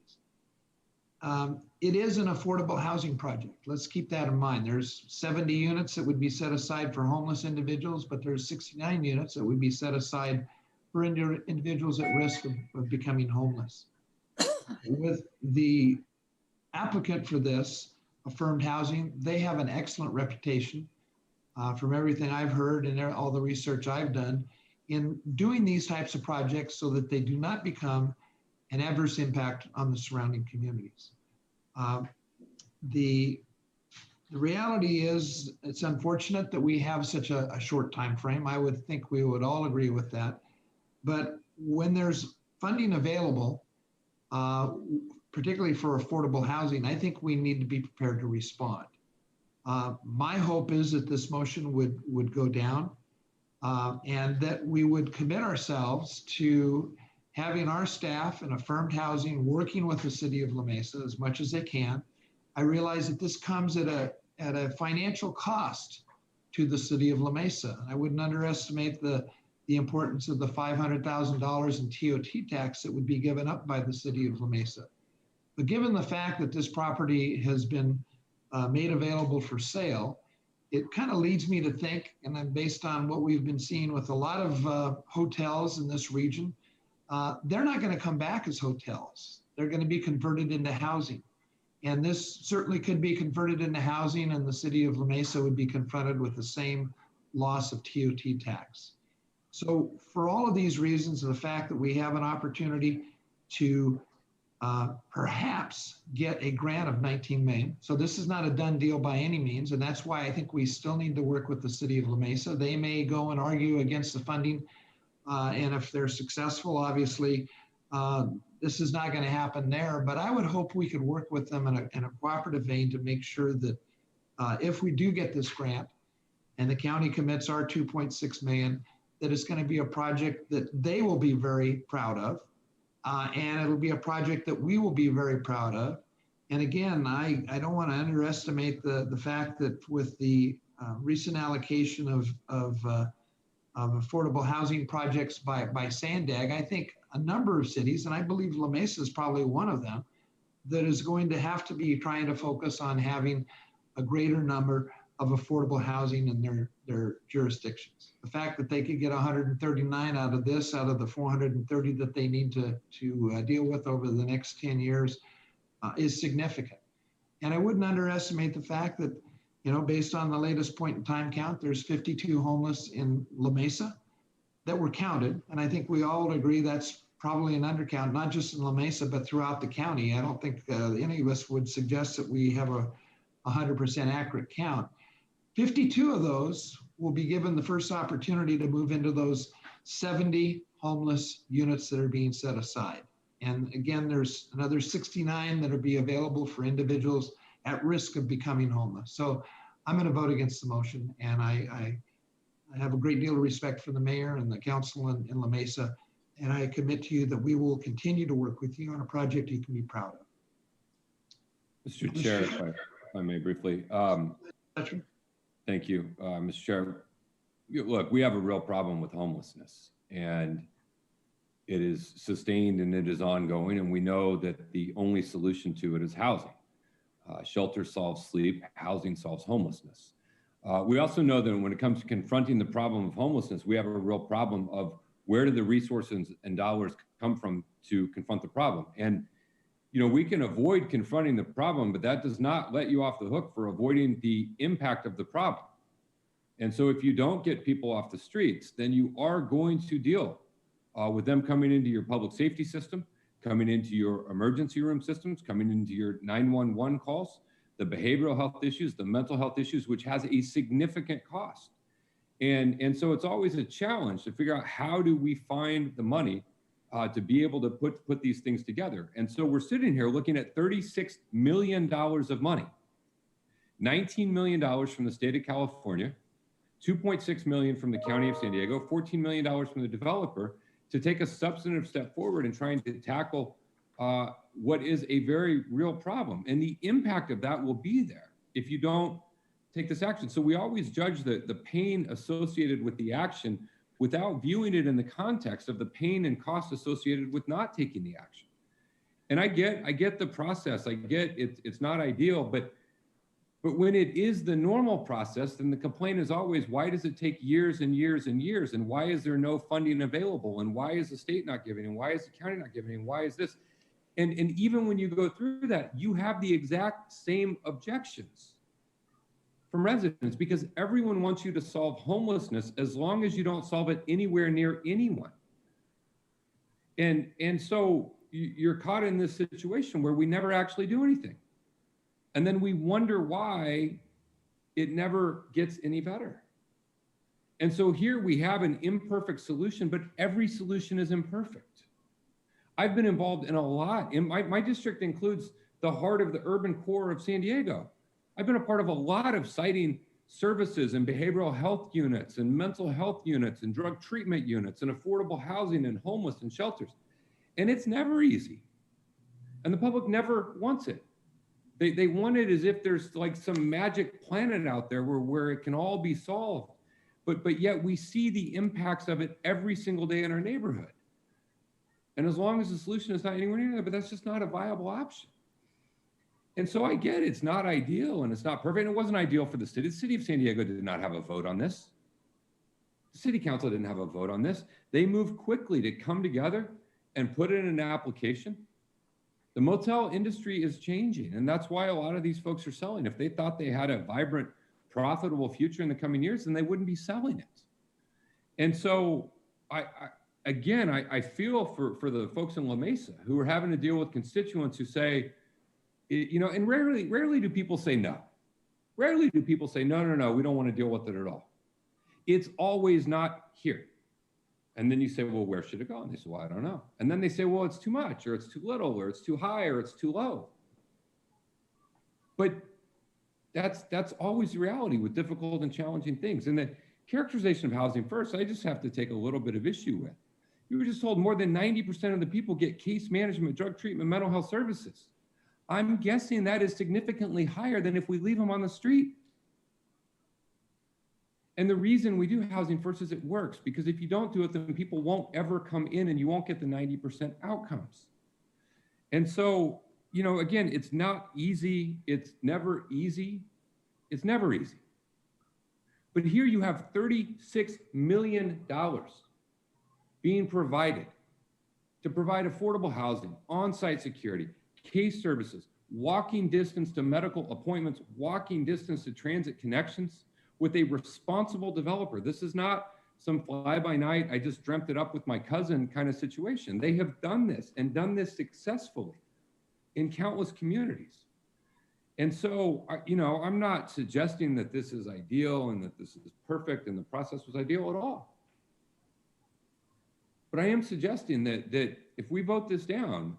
It is an affordable housing project. Let's keep that in mind. There's 70 units that would be set aside for homeless individuals, but there's 69 units that would be set aside for individuals at risk of becoming homeless. With the applicant for this, Affirmed Housing, they have an excellent reputation from everything I've heard and all the research I've done in doing these types of projects so that they do not become an adverse impact on the surrounding communities. The reality is, it's unfortunate that we have such a short time frame. I would think we would all agree with that. But when there's funding available, particularly for affordable housing, I think we need to be prepared to respond. My hope is that this motion would go down and that we would commit ourselves to having our staff and Affirmed Housing working with the city of La Mesa as much as they can I realize that this comes at a financial cost to the city of La Mesa. I wouldn't underestimate the importance of the $500,000 in TOT tax that would be given up by the city of La Mesa. But given the fact that this property has been made available for sale, it kind of leads me to think, and then based on what we've been seeing with a lot of hotels in this region, they're not going to come back as hotels. They're going to be converted into housing. And this certainly could be converted into housing, and the city of La Mesa would be confronted with the same loss of TOT tax. So for all of these reasons, and the fact that we have an opportunity to perhaps get a grant of 19 million. So this is not a done deal by any means. And that's why I think we still need to work with the city of La Mesa. They may go and argue against the funding. And if they're successful, obviously, this is not going to happen there. But I would hope we could work with them in a cooperative vein to make sure that if we do get this grant and the county commits our 2.6 million, that it's going to be a project that they will be very proud of. And it'll be a project that we will be very proud of. And again, I don't want to underestimate the fact that with the recent allocation of affordable housing projects by Sandag, I think a number of cities, and I believe La Mesa is probably one of them, that is going to have to be trying to focus on having a greater number of affordable housing in their jurisdictions. The fact that they could get 139 out of the 430 that they need to deal with over the next 10 years is significant. And I wouldn't underestimate the fact that, you know, based on the latest point in time count, there's 52 homeless in La Mesa that were counted. And I think we all would agree that's probably an undercount, not just in La Mesa, but throughout the county. I don't think any of us would suggest that we have a 100% accurate count. 52 of those will be given the first opportunity to move into those 70 homeless units that are being set aside. And again, there's another 69 that will be available for individuals at risk of becoming homeless. So I'm going to vote against the motion. And I have a great deal of respect for the mayor and the council in La Mesa. And I commit to you that we will continue to work with you on a project you can be proud of. Mr. Chair, if I may briefly. Thank you, Mr. Chair. Look, we have a real problem with homelessness, and it is sustained and it is ongoing, and we know that the only solution to it is housing. Shelter solves sleep, housing solves homelessness. We also know that when it comes to confronting the problem of homelessness, we have a real problem of where do the resources and dollars come from to confront the problem. And you know, we can avoid confronting the problem, but that does not let you off the hook for avoiding the impact of the problem. And so if you don't get people off the streets, then you are going to deal with them coming into your public safety system, coming into your emergency room systems, coming into your 911 calls, the behavioral health issues, the mental health issues, which has a significant cost. And so it's always a challenge to figure out how do we find the money to be able to put these things together. And so we're sitting here looking at $36 million of money, $19 million from the state of California, $2.6 million from the county of San Diego, $14 million from the developer to take a substantive step forward in trying to tackle what is a very real problem. And the impact of that will be there if you don't take this action. So we always judge the pain associated with the action without viewing it in the context of the pain and cost associated with not taking the action. And I get the process. I get it's not ideal, but when it is the normal process, then the complaint is always, why does it take years and years and years? And why is there no funding available? And why is the state not giving? And why is the county not giving? And why is this? And even when you go through that, you have the exact same objections from residents, because everyone wants you to solve homelessness as long as you don't solve it anywhere near anyone. And so you're caught in this situation where we never actually do anything. And then we wonder why it never gets any better. And so here we have an imperfect solution, but every solution is imperfect. I've been involved in a lot. My district includes the heart of the urban core of San Diego. I've been a part of a lot of siting services and behavioral health units and mental health units and drug treatment units and affordable housing and homeless and shelters. And it's never easy. And the public never wants it. They want it as if there's like some magic planet out there where it can all be solved. But yet we see the impacts of it every single day in our neighborhood. And as long as the solution is not anywhere near that, but that's just not a viable option. And so I get it's not ideal and it's not perfect. And it wasn't ideal for the city. The city of San Diego did not have a vote on this. The city council didn't have a vote on this. They moved quickly to come together and put it in an application. The motel industry is changing, and that's why a lot of these folks are selling. If they thought they had a vibrant, profitable future in the coming years, then they wouldn't be selling it. And so I feel for the folks in La Mesa who are having to deal with constituents who say, you know, and rarely do people say no. Rarely do people say, no, we don't want to deal with it at all. It's always not here. And then you say, well, where should it go? And they say, well, I don't know. And then they say, well, it's too much, or it's too little, or it's too high, or it's too low. But that's always the reality with difficult and challenging things. And the characterization of housing first, I just have to take a little bit of issue with. You were just told more than 90% of the people get case management, drug treatment, mental health services. I'm guessing that is significantly higher than if we leave them on the street. And the reason we do housing first is it works, because if you don't do it, then people won't ever come in and you won't get the 90% outcomes. And so, you know, again, it's not easy. It's never easy. It's never easy. But here you have $36 million being provided to provide affordable housing, on-site security, case services, walking distance to medical appointments, walking distance to transit connections, with a responsible developer. This is not some fly-by-night, I just dreamt it up with my cousin kind of situation. They have done this and done this successfully in countless communities. And so, you know, I'm not suggesting that this is ideal and that this is perfect and the process was ideal at all. But I am suggesting that if we vote this down,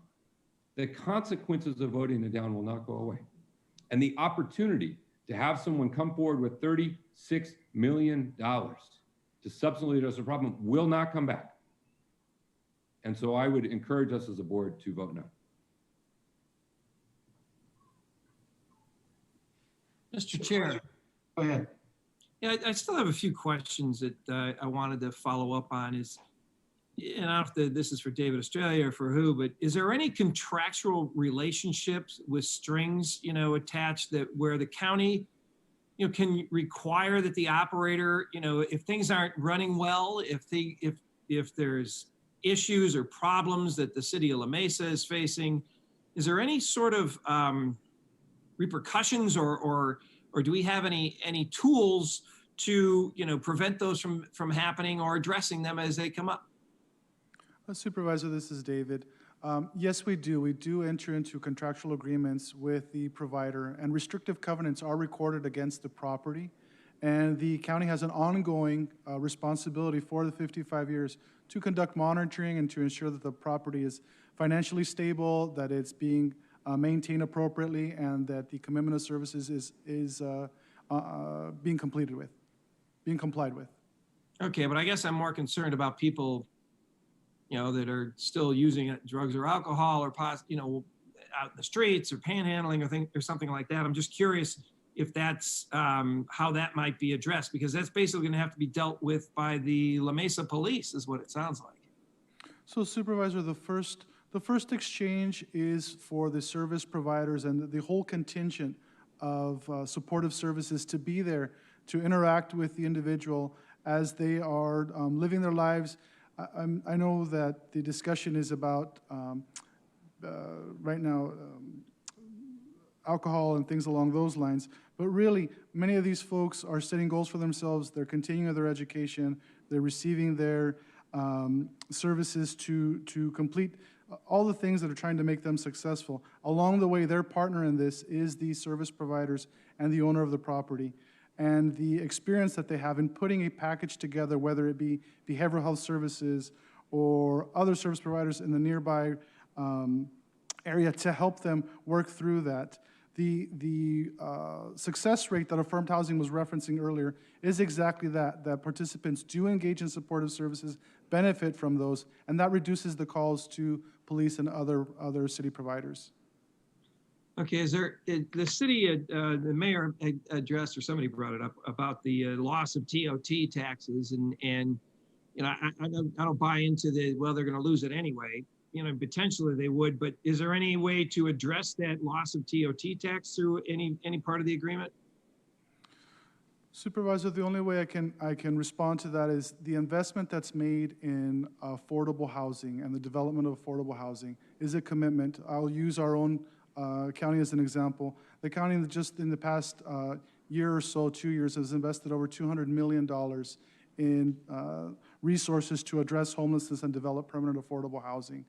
the consequences of voting it down will not go away. And the opportunity to have someone come forward with $36 million to substantially address the problem will not come back. And so I would encourage us as a board to vote no. Mr. Chair. Go ahead. Yeah, I still have a few questions that I wanted to follow up on. And I don't know if this is for David Australia or for who, but is there any contractual relationships with strings, you know, attached that where the county, you know, can require that the operator, you know, if things aren't running well, if there's issues or problems that the city of La Mesa is facing, is there any sort of repercussions or do we have any tools to, you know, prevent those from happening or addressing them as they come up? Supervisor, this is David. Yes, we do. We do enter into contractual agreements with the provider, and restrictive covenants are recorded against the property. And the county has an ongoing responsibility for the 55 years to conduct monitoring and to ensure that the property is financially stable, that it's being maintained appropriately, and that the commitment of services is being complied with. Okay, but I guess I'm more concerned about people, you know, that are still using drugs or alcohol or, you know, out in the streets or panhandling or something like that. I'm just curious if that's how that might be addressed, because that's basically going to have to be dealt with by the La Mesa police, is what it sounds like. So, Supervisor, the first exchange is for the service providers and the whole contingent of supportive services to be there to interact with the individual as they are living their lives. I know that the discussion is about, right now, alcohol and things along those lines, but really, many of these folks are setting goals for themselves, they're continuing their education, they're receiving their services to complete all the things that are trying to make them successful. Along the way, their partner in this is the service providers and the owner of the property. And the experience that they have in putting a package together, whether it be behavioral health services or other service providers in the nearby area to help them work through that. The success rate that Affirmed Housing was referencing earlier is exactly that participants do engage in supportive services, benefit from those, and that reduces the calls to police and other city providers. Okay, the city, the mayor addressed, or somebody brought it up about the loss of TOT taxes, and you know, I don't buy into well, they're going to lose it anyway. You know, potentially they would, but is there any way to address that loss of TOT tax through any part of the agreement? Supervisor, the only way I can respond to that is the investment that's made in affordable housing and the development of affordable housing is a commitment. I'll use our own county as an example. The county just in the past year or so, 2 years, has invested over $200 million in resources to address homelessness and develop permanent affordable housing.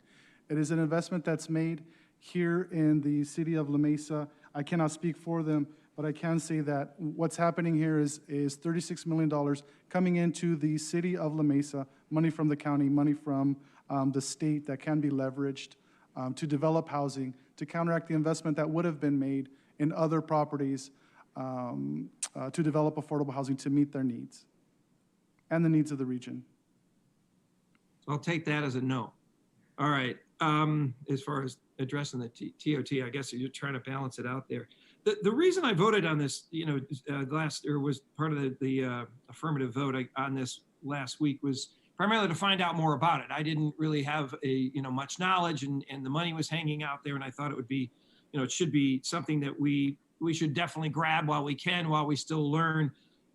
It is an investment that's made here in the city of La Mesa. I cannot speak for them, but I can say that what's happening here is $36 million coming into the city of La Mesa, money from the county, money from the state that can be leveraged to develop housing, to counteract the investment that would have been made in other properties to develop affordable housing to meet their needs and the needs of the region. So I'll take that as a no. All right. As far as addressing the TOT, I guess you're trying to balance it out there. The reason I voted on this, was part of the affirmative vote on this last week was primarily to find out more about it. I didn't really have much knowledge, and the money was hanging out there, and I thought it would be, it should be something that we should definitely grab while we can, while we still learn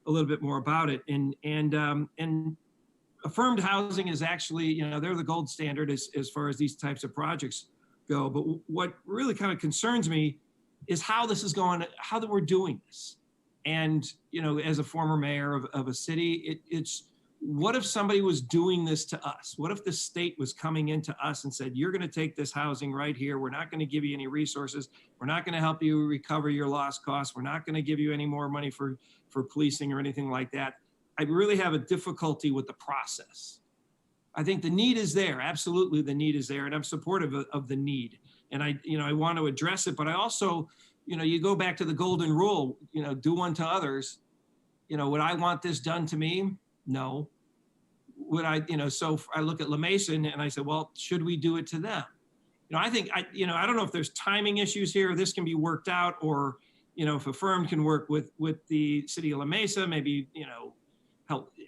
a little bit more about it. And affirmed housing is actually, they're the gold standard as far as these types of projects go. But what really kind of concerns me is how this is going, how that we're doing this. And, as a former mayor of a city, it's what if somebody was doing this to us? What if the state was coming into us and said, you're going to take this housing right here. We're not going to give you any resources. We're not going to help you recover your lost costs. We're not going to give you any more money for policing or anything like that. I really have a difficulty with the process. I think the need is there. Absolutely, the need is there, and I'm supportive of the need. And I want to address it, but I also, you go back to the golden rule, do unto others. Would I want this done to me? No. Would I, so I look at La Mesa and I said, well, should we do it to them? I think, I don't know if there's timing issues here. This can be worked out, or, if a firm can work with the city of La Mesa, maybe,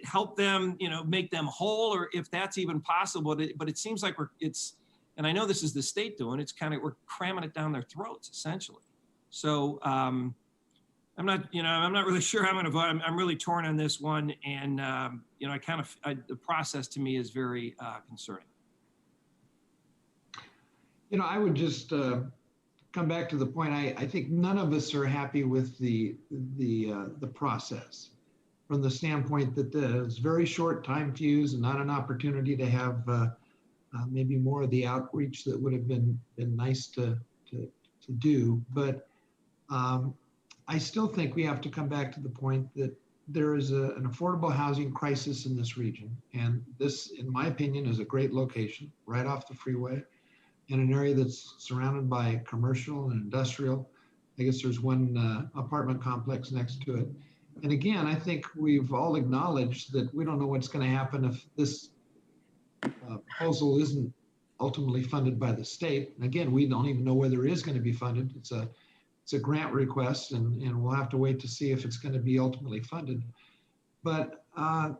help them, make them whole, or if that's even possible. But it seems like and I know this is the state doing, we're cramming it down their throats, essentially. So I'm not really sure how I'm going to vote. I'm really torn on this one. And, the process to me is very concerning. I would just come back to the point. I think none of us are happy with the process, from the standpoint that it's very short time fuse and not an opportunity to have maybe more of the outreach that would have been nice to do. But I still think we have to come back to the point that there is an affordable housing crisis in this region. And this, in my opinion, is a great location right off the freeway in an area that's surrounded by commercial and industrial. I guess there's one apartment complex next to it. And again, I think we've all acknowledged that we don't know what's going to happen if this proposal isn't ultimately funded by the state. And again, we don't even know whether it is going to be funded. It's a grant request, and we'll have to wait to see if it's going to be ultimately funded. But I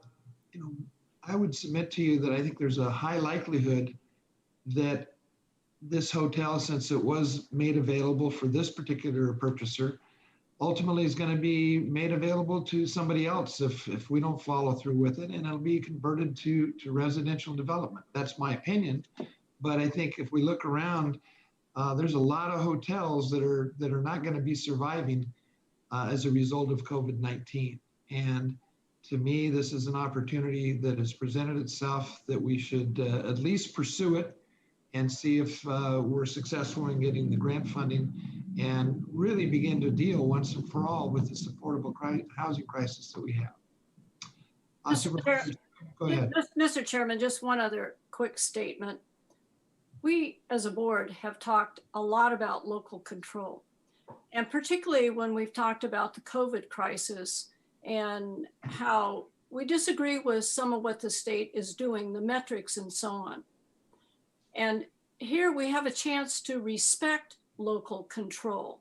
would submit to you that I think there's a high likelihood that this hotel, since it was made available for this particular purchaser, ultimately is going to be made available to somebody else if we don't follow through with it, and it'll be converted to residential development. That's my opinion. But I think if we look around, there's a lot of hotels that are not going to be surviving as a result of COVID-19. And to me, this is an opportunity that has presented itself that we should at least pursue it and see if we're successful in getting the grant funding and really begin to deal once and for all with this affordable housing crisis that we have. Go ahead. Mr. Chairman, just one other quick statement. We, as a board, have talked a lot about local control, and particularly when we've talked about the COVID crisis and how we disagree with some of what the state is doing, the metrics and so on. And here we have a chance to respect local control.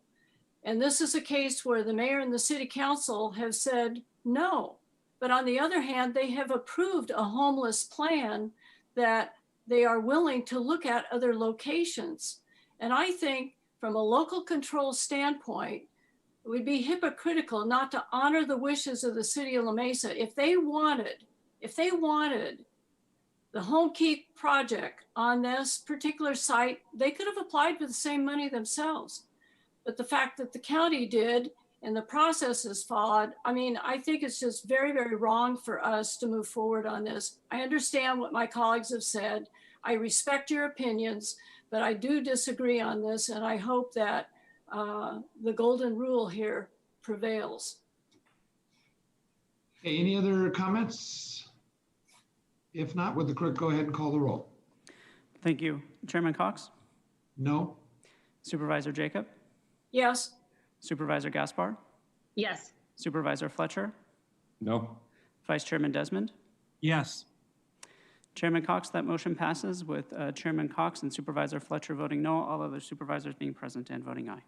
And this is a case where the mayor and the city council have said no. But on the other hand, they have approved a homeless plan that they are willing to look at other locations. And I think from a local control standpoint, it would be hypocritical not to honor the wishes of the city of La Mesa. If they wanted the Home Keep project on this particular site, they could have applied for the same money themselves. But the fact that the county did and the process is followed, I mean, I think it's just very, very wrong for us to move forward on this. I understand what my colleagues have said. I respect your opinions, but I do disagree on this. And I hope that the golden rule here prevails. Okay, any other comments? If not, would the clerk go ahead and call the roll? Thank you. Chairman Cox? No? Supervisor Jacob? Yes. Supervisor Gaspar? Yes. Supervisor Fletcher? No? Vice Chairman Desmond? Yes. Chairman Cox, that motion passes with Chairman Cox and Supervisor Fletcher voting no, all other supervisors being present and voting aye.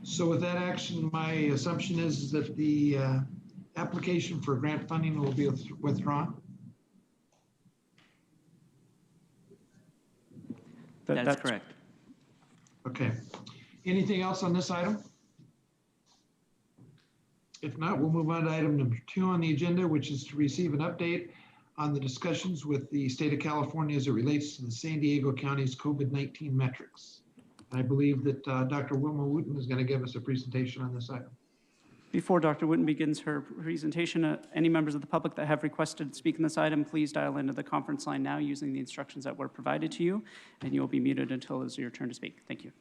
So with that action, my assumption is that the application for grant funding will be withdrawn. That's correct. Okay. Anything else on this item? If not, we'll move on to item number 2 on the agenda, which is to receive an update on the discussions with the state of California as it relates to the San Diego County's COVID-19 metrics. I believe that Dr. Wilma Wooten is going to give us a presentation on this item. Before Dr. Wooten begins her presentation, any members of the public that have requested to speak on this item, please dial into the conference line now using the instructions that were provided to you, and you will be muted until it is your turn to speak. Thank you.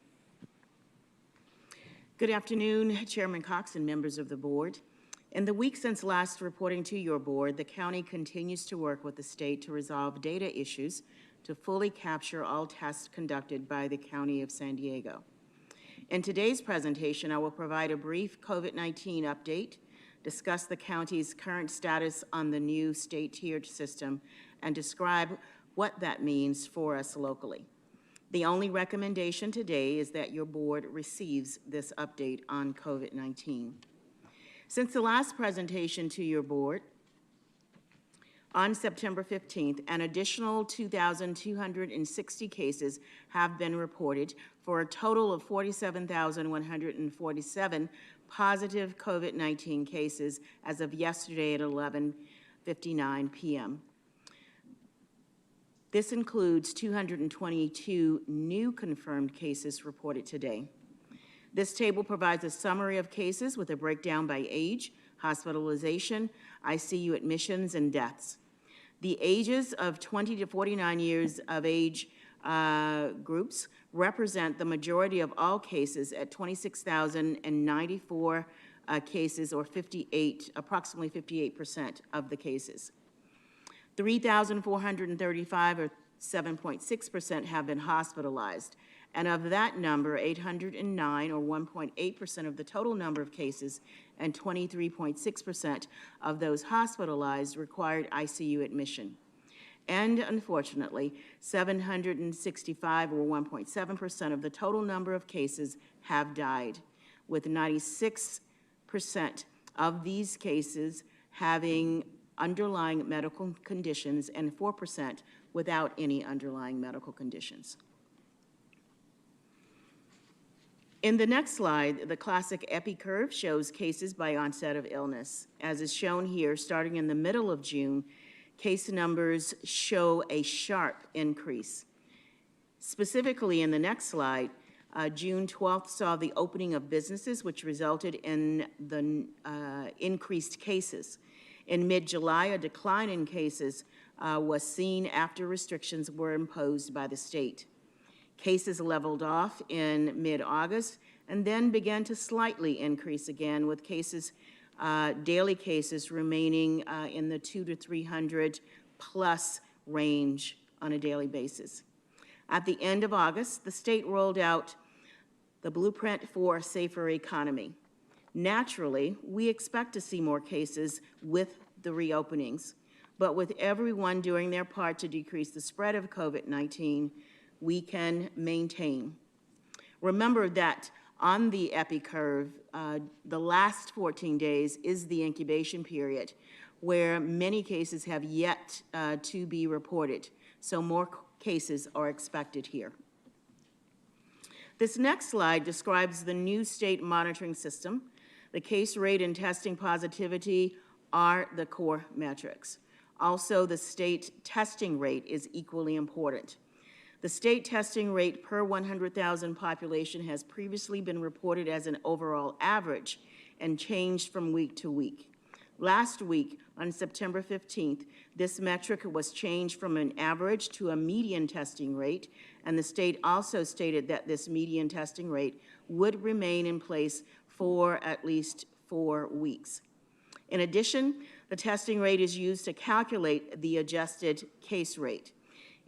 Good afternoon, Chairman Cox and members of the board. In the week since last reporting to your board, the county continues to work with the state to resolve data issues to fully capture all tests conducted by the County of San Diego. In today's presentation, I will provide a brief COVID-19 update, discuss the county's current status on the new state tiered system, and describe what that means for us locally. The only recommendation today is that your board receives this update on COVID-19. Since the last presentation to your board, on September 15th, an additional 2,260 cases have been reported for a total of 47,147 positive COVID-19 cases as of yesterday at 11:59 p.m. This includes 222 new confirmed cases reported today. This table provides a summary of cases with a breakdown by age, hospitalization, ICU admissions, and deaths. The ages of 20 to 49 years of age groups represent the majority of all cases at 26,094 cases, or approximately 58% of the cases. 3,435, or 7.6%, have been hospitalized. And of that number, 809, or 1.8% of the total number of cases, and 23.6% of those hospitalized required ICU admission. And unfortunately, 765, or 1.7% of the total number of cases have died, with 96% of these cases having underlying medical conditions and 4% without any underlying medical conditions. In the next slide, the classic epi curve shows cases by onset of illness. As is shown here, starting in the middle of June, case numbers show a sharp increase. Specifically in the next slide, June 12th saw the opening of businesses, which resulted in the increased cases. In mid-July, a decline in cases was seen after restrictions were imposed by the state. Cases leveled off in mid-August and then began to slightly increase again, with cases, daily cases remaining in the 200 to 300 plus range on a daily basis. At the end of August, the state rolled out the Blueprint for a Safer Economy. Naturally, we expect to see more cases with the reopenings, but with everyone doing their part to decrease the spread of COVID-19, we can maintain. Remember that on the epi curve, the last 14 days is the incubation period, where many cases have yet to be reported. So more cases are expected here. This next slide describes the new state monitoring system. The case rate and testing positivity are the core metrics. Also, the state testing rate is equally important. The state testing rate per 100,000 population has previously been reported as an overall average and changed from week to week. Last week, on September 15th, this metric was changed from an average to a median testing rate, and the state also stated that this median testing rate would remain in place for at least 4 weeks. In addition, the testing rate is used to calculate the adjusted case rate.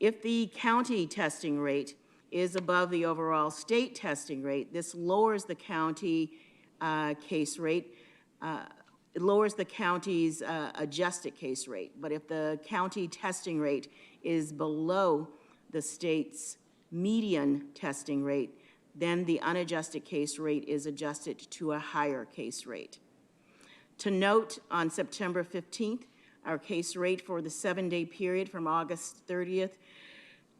If the county testing rate is above the overall state testing rate, this lowers the county case rate. It lowers the county's adjusted case rate. But if the county testing rate is below the state's median testing rate, then the unadjusted case rate is adjusted to a higher case rate. To note, on September 15th, our case rate for the 7-day period from August 30th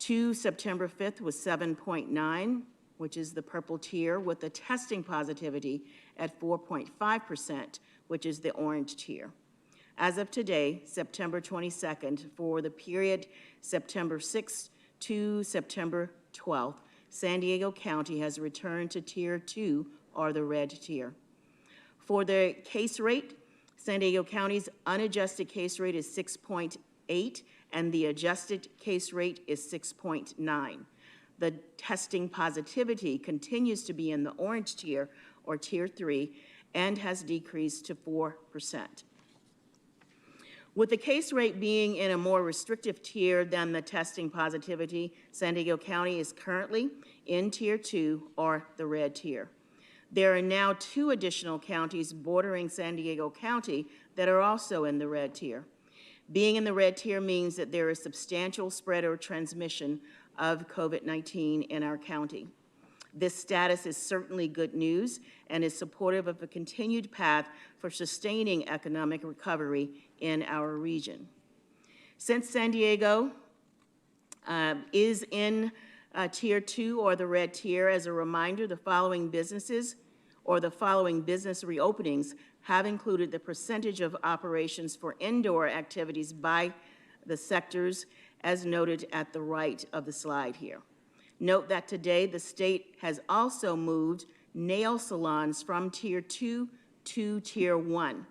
to September 5th was 7.9, which is the purple tier, with the testing positivity at 4.5%, which is the orange tier. As of today, September 22nd, for the period September 6th to September 12th, San Diego County has returned to Tier 2, or the red tier. For the case rate, San Diego County's unadjusted case rate is 6.8, and the adjusted case rate is 6.9. The testing positivity continues to be in the orange tier, or Tier 3, and has decreased to 4%. With the case rate being in a more restrictive tier than the testing positivity, San Diego County is currently in Tier 2, or the red tier. There are now 2 additional counties bordering San Diego County that are also in the red tier. Being in the red tier means that there is substantial spread or transmission of COVID-19 in our county. This status is certainly good news and is supportive of a continued path for sustaining economic recovery in our region. Since San Diego is in Tier 2, or the red tier, as a reminder, the following businesses or the following business reopenings have included the percentage of operations for indoor activities by the sectors as noted at the right of the slide here. Note that today the state has also moved nail salons from Tier 2 to Tier 1.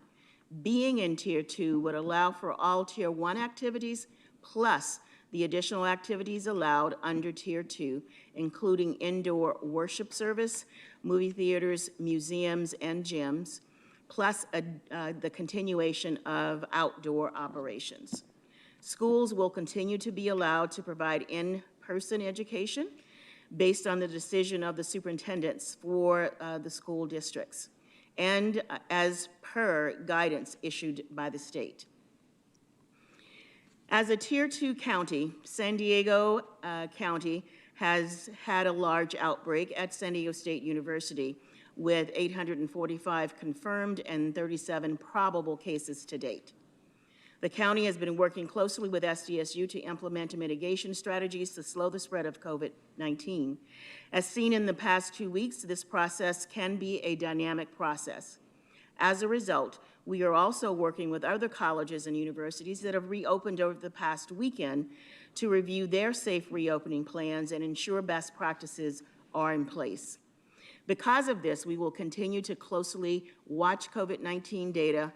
Being in Tier 2 would allow for all Tier 1 activities plus the additional activities allowed under Tier 2, including indoor worship service, movie theaters, museums, and gyms, plus the continuation of outdoor operations. Schools will continue to be allowed to provide in-person education based on the decision of the superintendents for the school districts and as per guidance issued by the state. As a Tier 2 county, San Diego County has had a large outbreak at San Diego State University with 845 confirmed and 37 probable cases to date. The county has been working closely with SDSU to implement mitigation strategies to slow the spread of COVID-19. As seen in the past 2 weeks, this process can be a dynamic process. As a result, we are also working with other colleges and universities that have reopened over the past weekend to review their safe reopening plans and ensure best practices are in place. Because of this, we will continue to closely watch COVID-19 data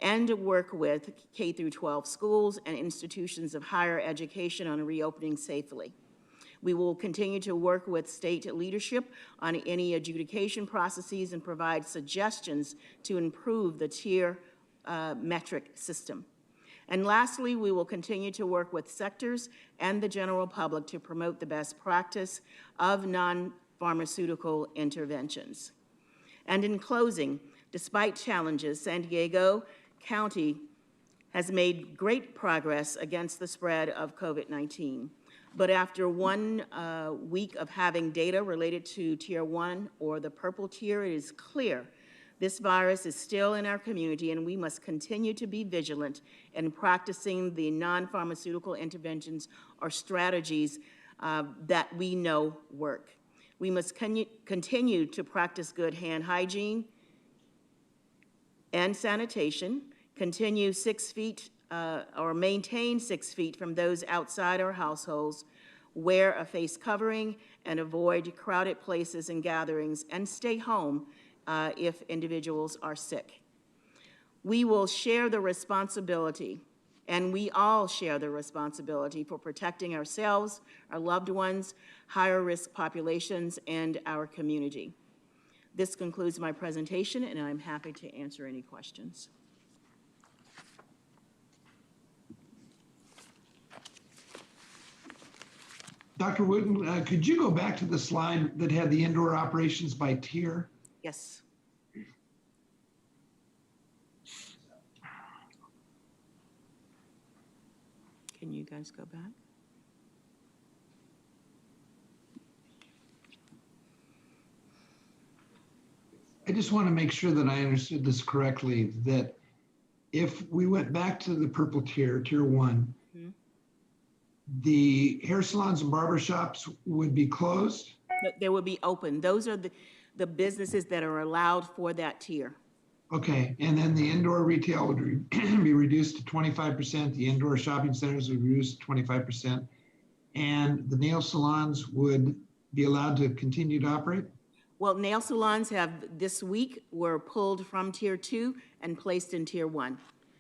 and to work with K-12 schools and institutions of higher education on reopening safely. We will continue to work with state leadership on any adjudication processes and provide suggestions to improve the tier metric system. And lastly, we will continue to work with sectors and the general public to promote the best practice of non-pharmaceutical interventions. And in closing, despite challenges, San Diego County has made great progress against the spread of COVID-19. But after 1 week of having data related to Tier 1 or the purple tier, it is clear this virus is still in our community, and we must continue to be vigilant in practicing the non-pharmaceutical interventions or strategies that we know work. We must continue to practice good hand hygiene and sanitation, continue 6 feet or maintain 6 feet from those outside our households, wear a face covering, and avoid crowded places and gatherings, and stay home if individuals are sick. We will share the responsibility, and we all share the responsibility for protecting ourselves, our loved ones, higher risk populations, and our community. This concludes my presentation, and I'm happy to answer any questions. Dr. Wooten, could you go back to the slide that had the indoor operations by tier? Yes. Can you guys go back? I just want to make sure that I understood this correctly, that if we went back to the purple tier, tier 1, the hair salons and barber shops would be closed? They will be open. Those are the businesses that are allowed for that tier. Okay, and then the indoor retail would be reduced to 25%, the indoor shopping centers would be reduced to 25%, and the nail salons would be allowed to continue to operate? Well, nail salons have this week were pulled from tier 2 and placed in tier 1.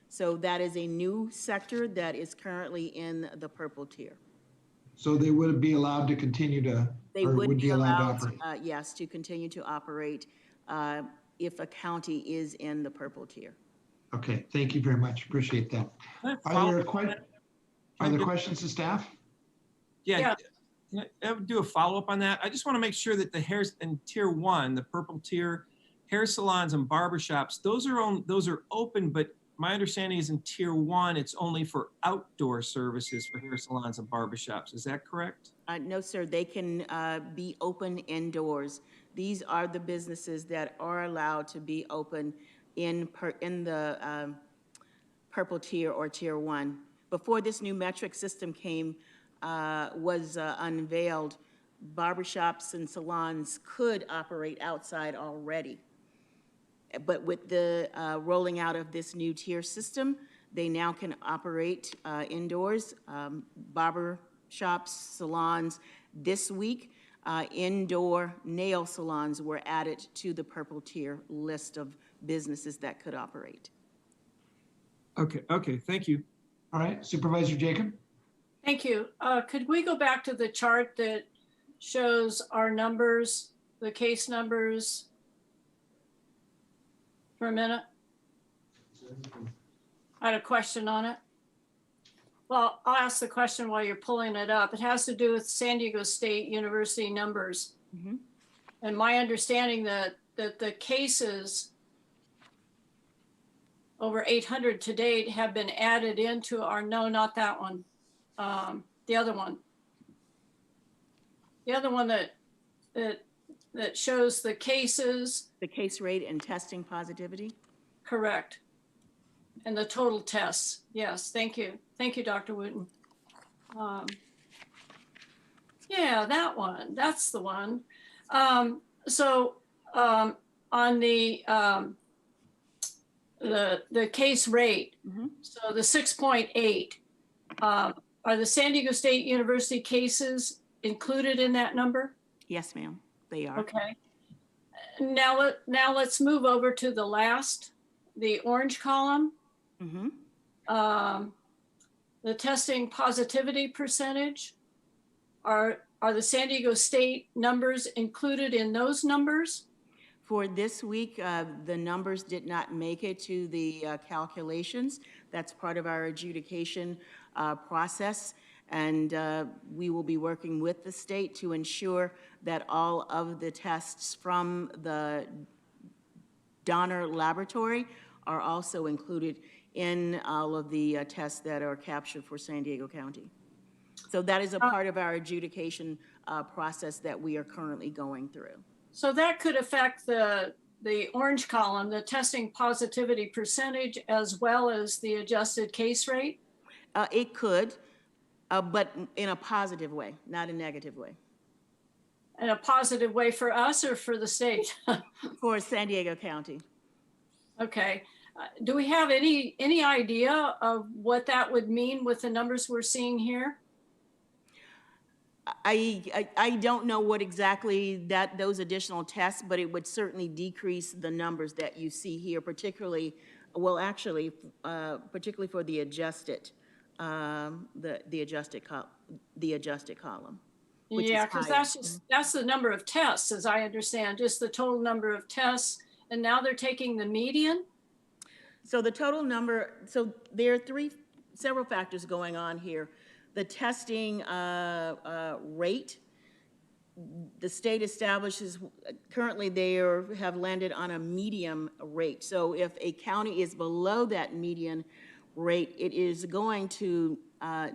So that is a new sector that is currently in the purple tier. So they would be allowed to continue to, They or would be allowed, to operate? yes, to continue to operate if a county is in the purple tier. Okay, thank you very much. Appreciate that. Are there questions to staff? Yeah. Can I do a follow-up on that? I just want to make sure that the hairs in tier 1, the purple tier, hair salons and barbershops, those are open, but my understanding is in tier 1, it's only for outdoor services for hair salons and barbershops. Is that correct? No, sir, they can be open indoors. These are the businesses that are allowed to be open in the purple tier or tier 1. Before this new metric system was unveiled, barbershops and salons could operate outside already. But with the rolling out of this new tier system, they now can operate indoors. Barber shops, salons. This week, indoor nail salons were added to the purple tier list of businesses that could operate. Okay, thank you. All right, Supervisor Jacob? Thank you. Could we go back to the chart that shows our numbers, the case numbers, for a minute? I had a question on it. Well, I'll ask the question while you're pulling it up. It has to do with San Diego State University numbers. And my understanding that the cases over 800 to date have been added into our, no, not that one. The other one. The other one that shows the cases. The case rate and testing positivity? Correct. And the total tests. Yes, thank you. Thank you, Dr. Wooten. Yeah, that one. That's the one. On the case rate, so the 6.8, are the San Diego State University cases included in that number? Yes, ma'am, they are. Okay. Now let's move over to the orange column. The testing positivity percentage. Are the San Diego State numbers included in those numbers? For this week, the numbers did not make it to the calculations. That's part of our adjudication process. And we will be working with the state to ensure that all of the tests from the donor laboratory are also included in all of the tests that are captured for San Diego County. So that is a part of our adjudication process that we are currently going through. So that could affect the orange column, the testing positivity percentage, as well as the adjusted case rate? It could, but in a positive way, not a negative way. In a positive way for us or for the state? For San Diego County. Okay. Do we have any idea of what that would mean with the numbers we're seeing here? I don't know what exactly those additional tests, but it would certainly decrease the numbers that you see here, particularly, well, actually, particularly for the adjusted, the adjusted column. Yeah, because that's the number of tests, as I understand, just the total number of tests, and now they're taking the median? So the total number, so there are several factors going on here. The testing rate, the state establishes, currently they have landed on a medium rate. So if a county is below that median rate, it is going to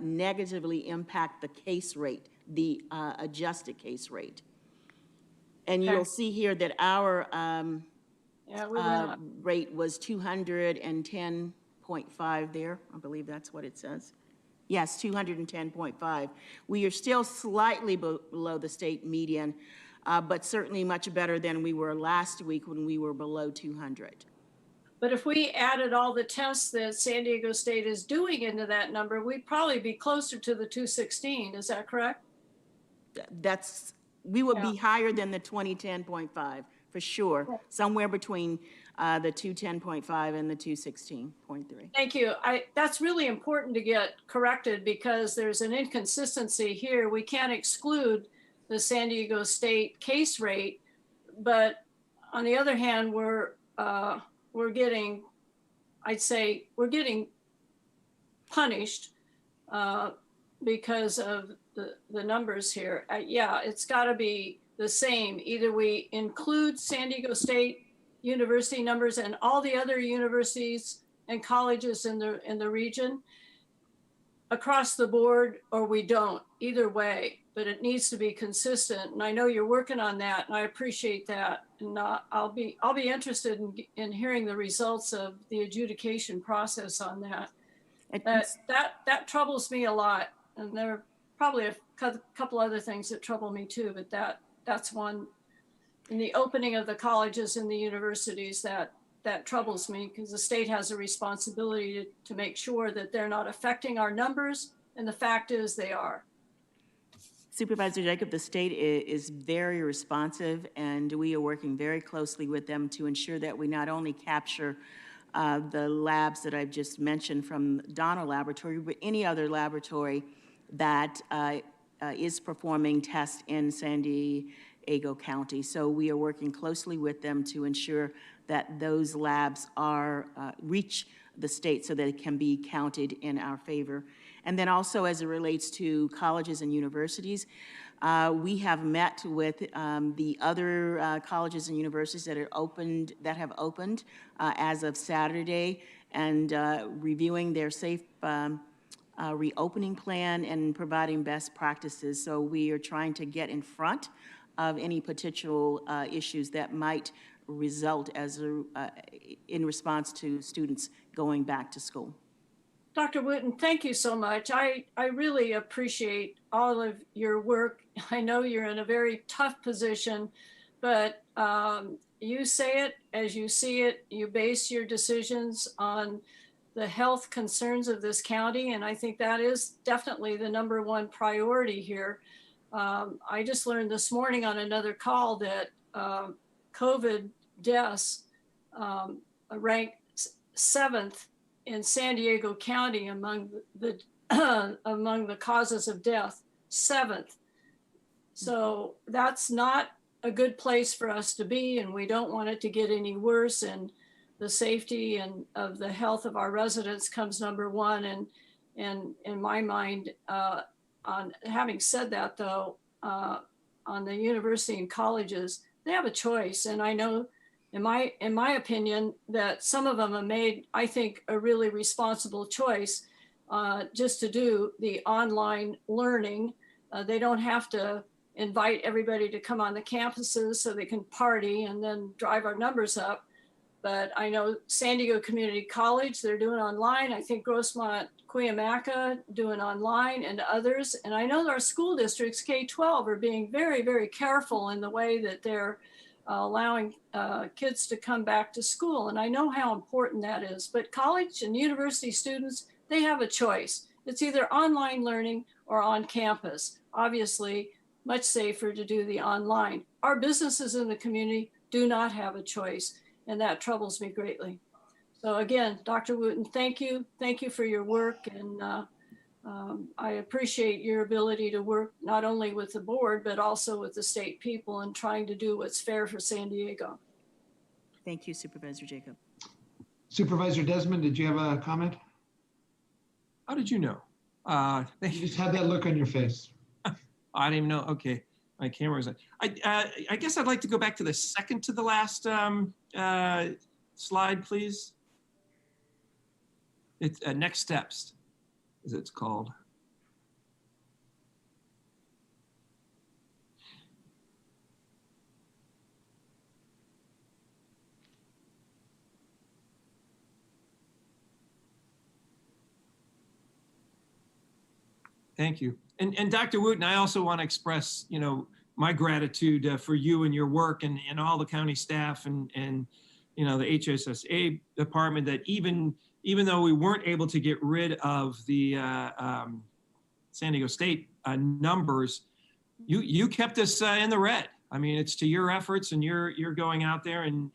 negatively impact the case rate, the adjusted case rate. And you'll see here that our rate was 210.5 there. I believe that's what it says. Yes, 210.5. We are still slightly below the state median, but certainly much better than we were last week when we were below 200. But if we added all the tests that San Diego State is doing into that number, we'd probably be closer to the 216. Is that correct? We would be higher than the 2010.5 for sure, somewhere between the 210.5 and the 216.3. Thank you. That's really important to get corrected because there's an inconsistency here. We can't exclude the San Diego State case rate, but on the other hand, we're getting, I'd say, we're getting punished because of the numbers here. Yeah, it's got to be the same. Either we include San Diego State University numbers and all the other universities and colleges in the region across the board, or we don't. Either way, but it needs to be consistent. And I know you're working on that, and I appreciate that. And I'll be interested in hearing the results of the adjudication process on that. That troubles me a lot, and there are probably a couple other things that trouble me too, but that's one. In the opening of the colleges and the universities, that troubles me because the state has a responsibility to make sure that they're not affecting our numbers, and the fact is they are. Supervisor Jacob, the state is very responsive, and we are working very closely with them to ensure that we not only capture the labs that I've just mentioned from Donner Laboratory, but any other laboratory that is performing tests in San Diego County. So we are working closely with them to ensure that those labs reach the state so that it can be counted in our favor. And then also as it relates to colleges and universities, we have met with the other colleges and universities that have opened as of Saturday, and reviewing their safe reopening plan and providing best practices. So we are trying to get in front of any potential issues that might result in response to students going back to school. Dr. Wooten, thank you so much. I really appreciate all of your work. I know you're in a very tough position, but you say it as you see it. You base your decisions on the health concerns of this county, and I think that is definitely the #1 priority here. I just learned this morning on another call that COVID deaths ranked 7th in San Diego County among the causes of death, 7th. So that's not a good place for us to be, and we don't want it to get any worse. And the safety and of the health of our residents comes #1. And in my mind, on having said that, though, on the university and colleges, they have a choice, and I know, in my opinion, that some of them have made, I think, a really responsible choice. just to do the online learning. They don't have to invite everybody to come on the campuses so they can party and then drive our numbers up. But I know San Diego Community College, they're doing online. I think Grossmont Cuyamaca doing online, and others. And I know our school districts, K-12, are being very, very careful in the way that they're allowing kids to come back to school. And I know how important that is. But college and university students, they have a choice. It's either online learning or on campus. Obviously, much safer to do the online. Our businesses in the community do not have a choice, and that troubles me greatly. So again, Dr. Wooten, thank you. Thank you for your work. And I appreciate your ability to work not only with the board, but also with the state people and trying to do what's fair for San Diego. Thank you, Supervisor Jacob. Supervisor Desmond, did you have a comment? How did you know? You just had that look on your face. I didn't even know. Okay, my camera was on. I guess I'd like to go back to the second to the last slide, please. It's next steps, as it's called. Thank you. And Dr. Wooten, I also want to express, my gratitude for you and your work and all the county staff and the HSSA department, that even though we weren't able to get rid of the San Diego State numbers, you kept us in the red. I mean, it's to your efforts, and you're going out there and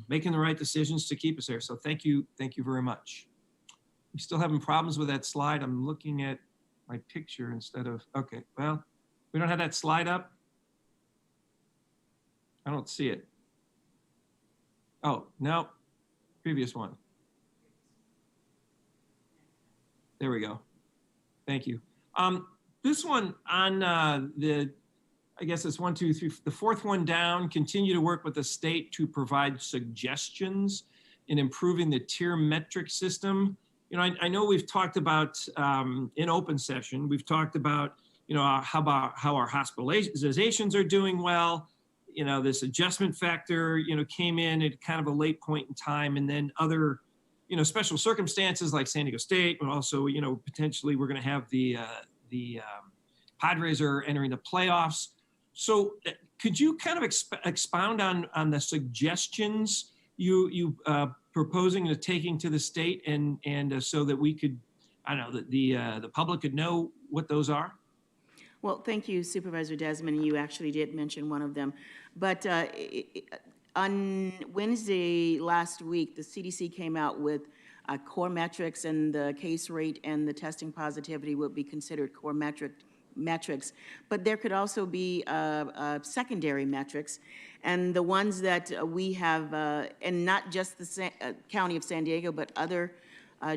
making the right decisions to keep us there. So thank you very much. We still having problems with that slide. I'm looking at my picture instead of, okay, well, we don't have that slide up. I don't see it. Oh, no, previous one. There we go. Thank you. This one on I guess it's 1, 2, 3, the fourth one down, continue to work with the state to provide suggestions in improving the tier metric system. I know we've talked about in open session, we've talked about, how our hospitalizations are doing well. This adjustment factor, came in at kind of a late point in time, and then other, special circumstances like San Diego State, but also, potentially we're going to have the Padres are entering the playoffs. So could you kind of expound on the suggestions you proposing to taking to the state, and so that we could, I don't know, the public could know what those are? Well, thank you, Supervisor Desmond. You actually did mention one of them. But on Wednesday last week, the CDC came out with core metrics, and the case rate and the testing positivity would be considered core metrics. But there could also be secondary metrics. And the ones that we have, and not just the County of San Diego, but other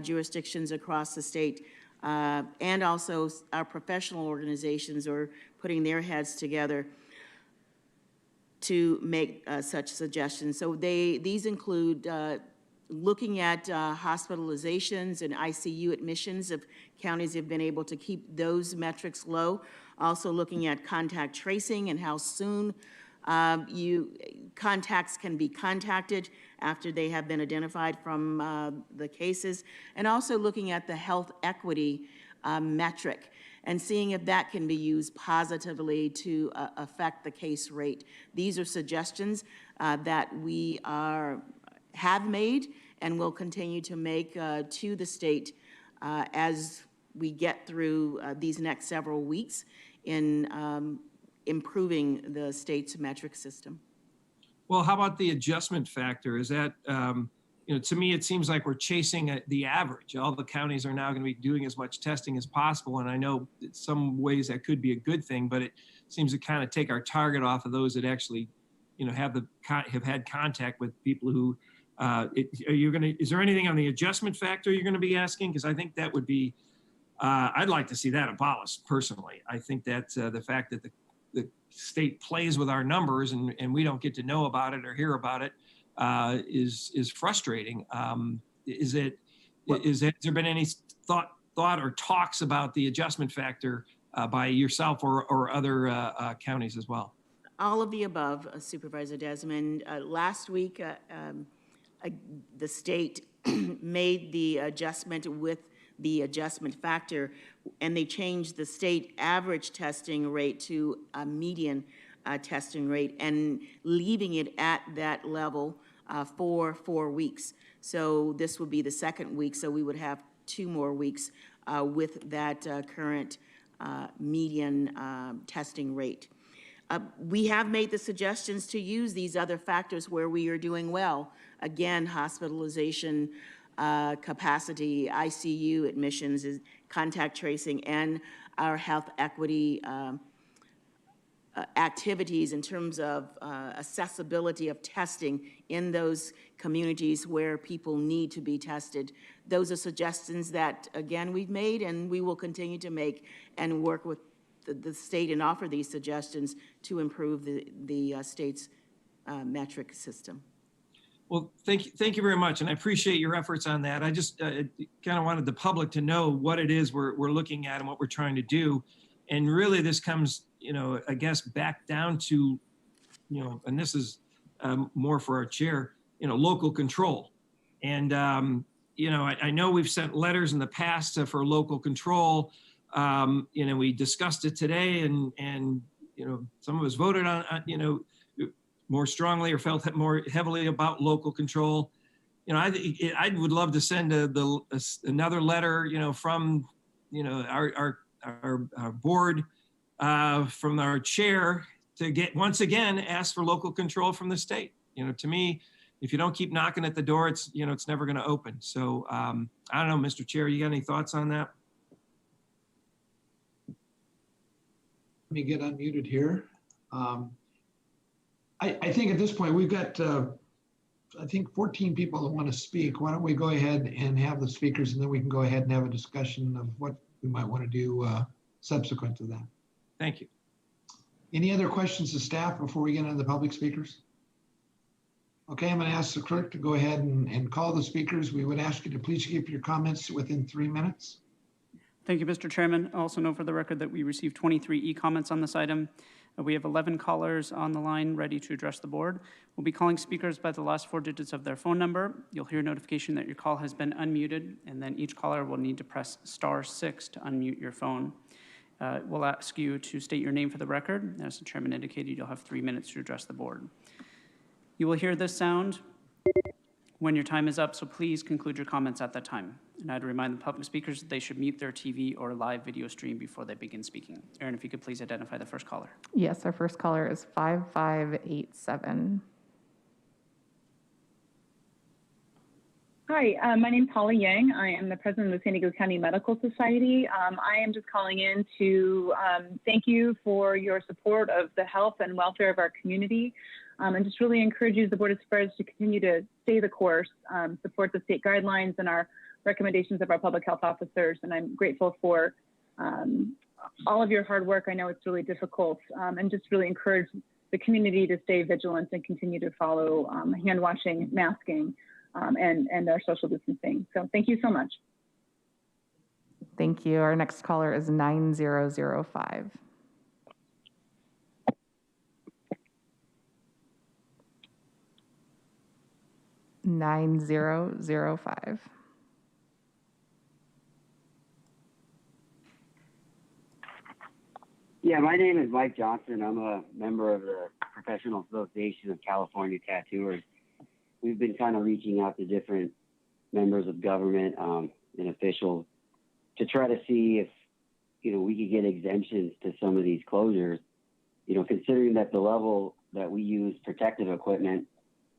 jurisdictions across the state, and also our professional organizations are putting their heads together to make such suggestions. So these include looking at hospitalizations and ICU admissions, if counties have been able to keep those metrics low. Also looking at contact tracing and how soon contacts can be contacted after they have been identified from the cases, and also looking at the health equity metric and seeing if that can be used positively to affect the case rate. These are suggestions that we have made and will continue to make to the state as we get through these next several weeks in improving the state's metric system. Well, how about the adjustment factor? Is that, to me, it seems like we're chasing the average. All the counties are now going to be doing as much testing as possible. And I know in some ways that could be a good thing, but it seems to kind of take our target off of those that actually, have had contact with people who, is there anything on the adjustment factor you're going to be asking? Because I think that would be, I'd like to see that abolished personally. I think that the fact that the state plays with our numbers and we don't get to know about it or hear about it is frustrating. Is it, Has there been any thought or talks about the adjustment factor by yourself or other counties as well? All of the above, Supervisor Desmond. Last week, the state made the adjustment with the adjustment factor, and they changed the state average testing rate to a median testing rate and leaving it at that level for 4 weeks. So this would be the second week, so we would have 2 more weeks with that current median testing rate. We have made the suggestions to use these other factors where we are doing well. Again, hospitalization capacity, ICU admissions, contact tracing, and our health equity activities in terms of accessibility of testing in those communities where people need to be tested. Those are suggestions that, again, we've made and we will continue to make and work with the state and offer these suggestions to improve the state's metric system. Well, thank you very much, and I appreciate your efforts on that. I just kind of wanted the public to know what it is we're looking at and what we're trying to do. And really this comes, I guess back down to, and this is more for our chair, local control. And, I know we've sent letters in the past for local control. We discussed it today and some of us voted on, more strongly or felt more heavily about local control. I would love to send another letter, from, our board, from our chair to get, once again, ask for local control from the state. To me, if you don't keep knocking at the door, it's never going to open. So I don't know, Mr. Chair, you got any thoughts on that? Let me get unmuted here. I think at this point, we've got, I think 14 people that want to speak. Why don't we go ahead and have the speakers, and then we can go ahead and have a discussion of what we might want to do subsequent to that. Thank you. Any other questions to staff before we get into the public speakers? Okay, I'm going to ask the clerk to go ahead and call the speakers. We would ask you to please keep your comments within 3 minutes. Thank you, Mr. Chairman. Also note for the record that we received 23 e-comments on this item. We have 11 callers on the line ready to address the board. We'll be calling speakers by the last 4 digits of their phone number. You'll hear a notification that your call has been unmuted, and then each caller will need to press *6 to unmute your phone. We'll ask you to state your name for the record. As the chairman indicated, you'll have 3 minutes to address the board. You will hear this sound when your time is up, so please conclude your comments at that time. And I'd remind the public speakers that they should mute their TV or live video stream before they begin speaking. Erin, if you could please identify the first caller. Yes, our first caller is 5587. Hi, my name is Holly Yang. I am the president of the San Diego County Medical Society. I am just calling in to thank you for your support of the health and welfare of our community, and just really encourage you, the Board of Supervisors, to continue to stay the course, support the state guidelines and our recommendations of our public health officers. And I'm grateful for all of your hard work. I know it's really difficult, and just really encourage the community to stay vigilant and continue to follow hand washing, masking, and our social distancing. So thank you so much. Thank you. Our next caller is 9005. Yeah, my name is Mike Johnson. I'm a member of the Professional Association of California Tattooers. We've been kind of reaching out to different members of government and officials to try to see if, we could get exemptions to some of these closures, considering that the level that we use protective equipment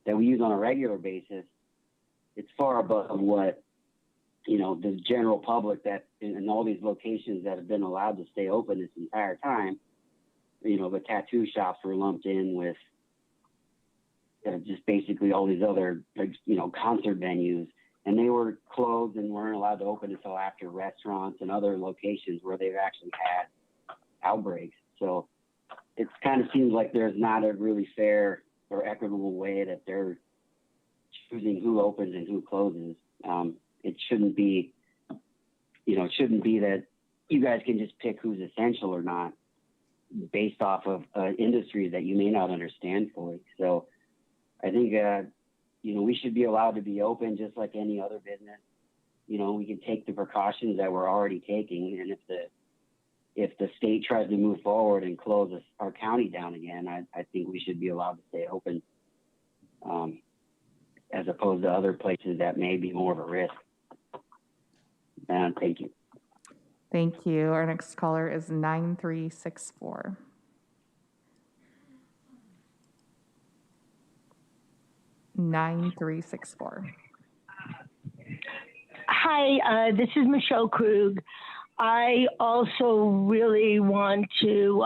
that we use on a regular basis, it's far above what, the general public that in all these locations that have been allowed to stay open this entire time, the tattoo shops were lumped in with just basically all these other, concert venues, and they were closed and weren't allowed to open until after restaurants and other locations where they've actually had outbreaks. So it kind of seems like there's not a really fair or equitable way that they're choosing who opens and who closes. it shouldn't be, it shouldn't be that you guys can just pick who's essential or not based off of industries that you may not understand fully. So I think, we should be allowed to be open just like any other business. We can take the precautions that we're already taking. And if the state tries to move forward and close our county down again, I think we should be allowed to stay open, as opposed to other places that may be more of a risk. And thank you. Thank you. Our next caller is 9364. Hi, this is Michelle Krug. I also really want to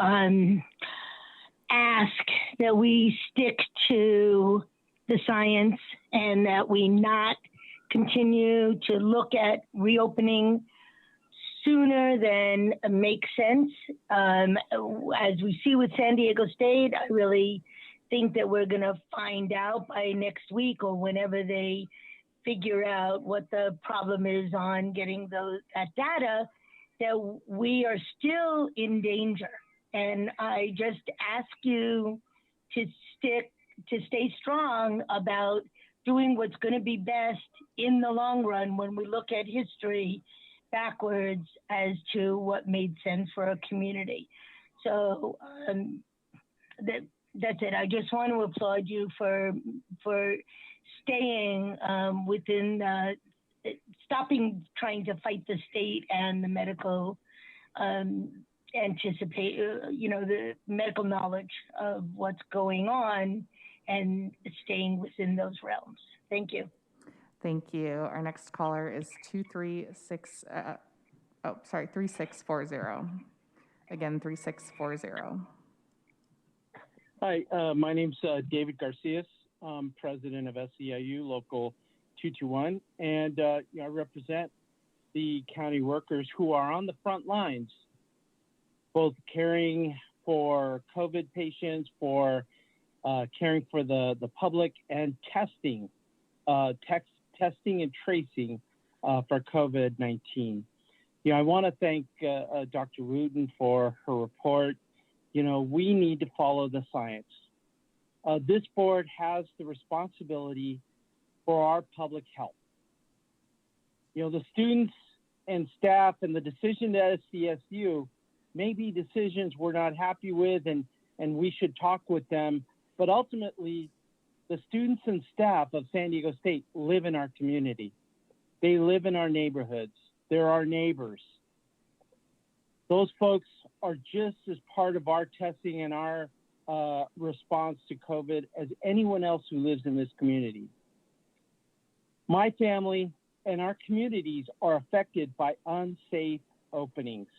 ask that we stick to the science and that we not continue to look at reopening sooner than makes sense. As we see with San Diego State, I really think that we're going to find out by next week or whenever they figure out what the problem is on getting that data, that we are still in danger. And I just ask you to stay strong about doing what's going to be best in the long run when we look at history backwards as to what made sense for a community. So that's it. I just want to applaud you for staying within, stopping trying to fight the state and the medical the medical knowledge of what's going on and staying within those realms. Thank you. Thank you. Our next caller is 3640. Again, 3640. Hi, my name's David Garcias. I'm president of SEIU Local 221, and I represent the county workers who are on the front lines, both caring for COVID patients, for caring for the public, and testing and tracing for COVID-19. I want to thank Dr. Wooten for her report. We need to follow the science. This board has the responsibility for our public health. The students and staff and the decision at SDSU may be decisions we're not happy with, and we should talk with them. But ultimately, the students and staff of San Diego State live in our community. They live in our neighborhoods. They're our neighbors. Those folks are just as part of our testing and our response to COVID as anyone else who lives in this community. My family and our communities are affected by unsafe openings.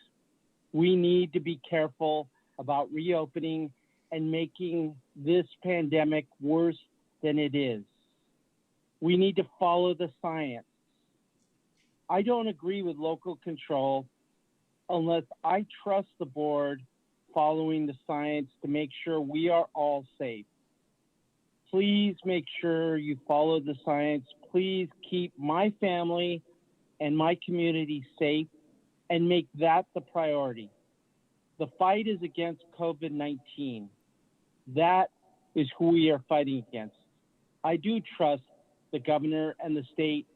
We need to be careful about reopening and making this pandemic worse than it is. We need to follow the science. I don't agree with local control unless I trust the board following the science to make sure we are all safe. Please make sure you follow the science. Please keep my family and my community safe and make that the priority. The fight is against COVID-19. That is who we are fighting against. I do trust the governor and the state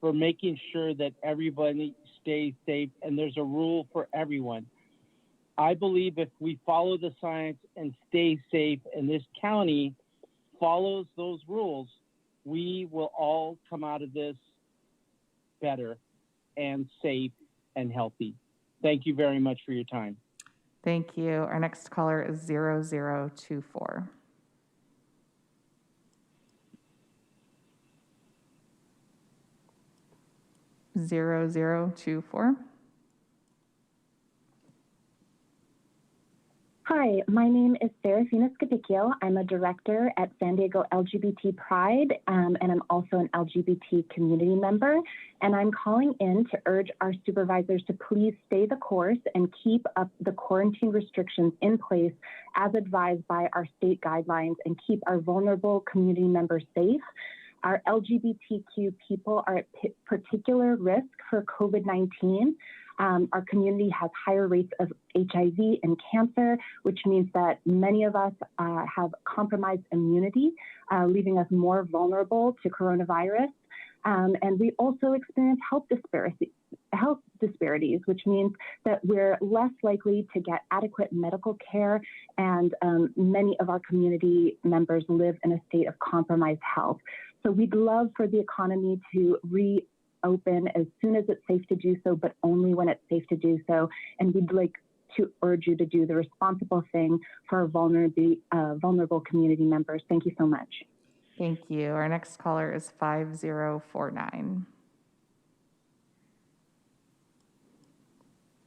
for making sure that everybody stays safe and there's a rule for everyone. I believe if we follow the science and stay safe and this county follows those rules, we will all come out of this better and safe and healthy. Thank you very much for your time. Thank you. Our next caller is 0024. Hi, my name is Serafina Scapicchio. I'm a director at San Diego LGBT Pride, and I'm also an LGBT community member. And I'm calling in to urge our supervisors to please stay the course and keep up the quarantine restrictions in place as advised by our state guidelines and keep our vulnerable community members safe. Our LGBTQ people are at particular risk for COVID-19. Our community has higher rates of HIV and cancer, which means that many of us have compromised immunity, leaving us more vulnerable to coronavirus. And we also experience health disparities, which means that we're less likely to get adequate medical care, and many of our community members live in a state of compromised health. So we'd love for the economy to reopen as soon as it's safe to do so, but only when it's safe to do so. And we'd like to urge you to do the responsible thing for our vulnerable community members. Thank you so much. Thank you. Our next caller is 5049.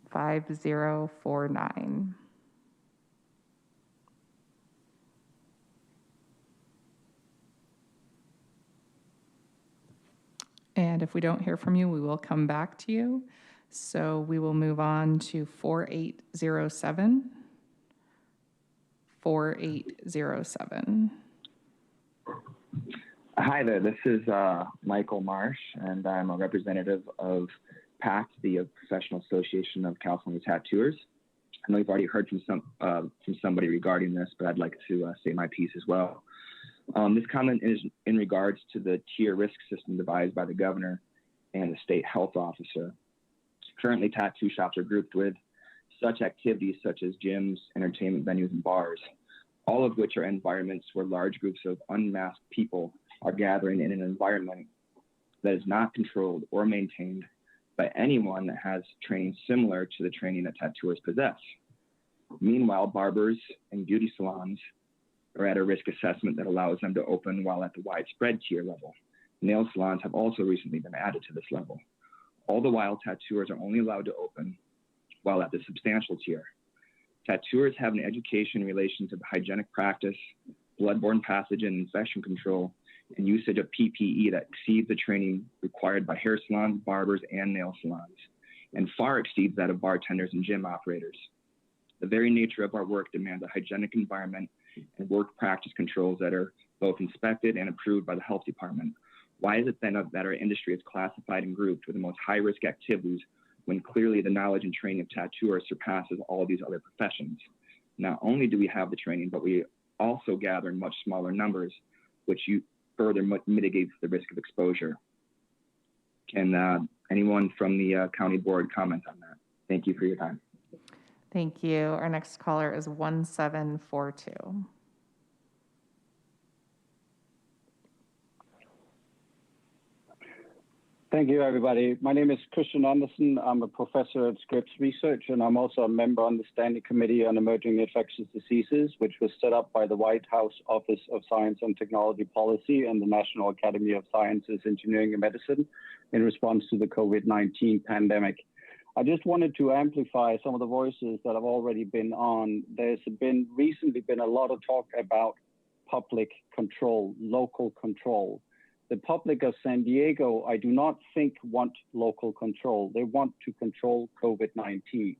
5049. And if we don't hear from you, we will come back to you. So we will move on to 4807. 4807. Hi there, this is Michael Marsh, and I'm a representative of PACT, the Professional Association of California Tattooers. I know you've already heard from somebody regarding this, but I'd like to say my piece as well. This comment is in regards to the tier risk system devised by the governor and the state health officer. Currently, tattoo shops are grouped with such activities such as gyms, entertainment venues, and bars, all of which are environments where large groups of unmasked people are gathering in an environment that is not controlled or maintained by anyone that has training similar to the training that tattooers possess. Meanwhile, barbers and beauty salons are at a risk assessment that allows them to open while at the widespread tier level. Nail salons have also recently been added to this level. All the while, tattooers are only allowed to open while at the substantial tier. Tattooers have an education in relation to the hygienic practice, bloodborne pathogen infection control, and usage of PPE that exceeds the training required by hair salons, barbers, and nail salons, and far exceeds that of bartenders and gym operators. The very nature of our work demands a hygienic environment and work practice controls that are both inspected and approved by the health department. Why is it then that our industry is classified and grouped with the most high-risk activities when clearly the knowledge and training of tattooers surpasses all of these other professions? Not only do we have the training, but we also gather in much smaller numbers, which further mitigates the risk of exposure. Can anyone from the county board comment on that? Thank you for your time. Thank you. Our next caller is 1742. Thank you, everybody. My name is Christian Anderson. I'm a professor at Scripps Research, and I'm also a member on the Standing Committee on Emerging Infectious Diseases, which was set up by the White House Office of Science and Technology Policy and the National Academy of Sciences, Engineering, and Medicine in response to the COVID-19 pandemic. I just wanted to amplify some of the voices that have already been on. There's recently been a lot of talk about public control, local control. The public of San Diego, I do not think want local control. They want to control COVID-19.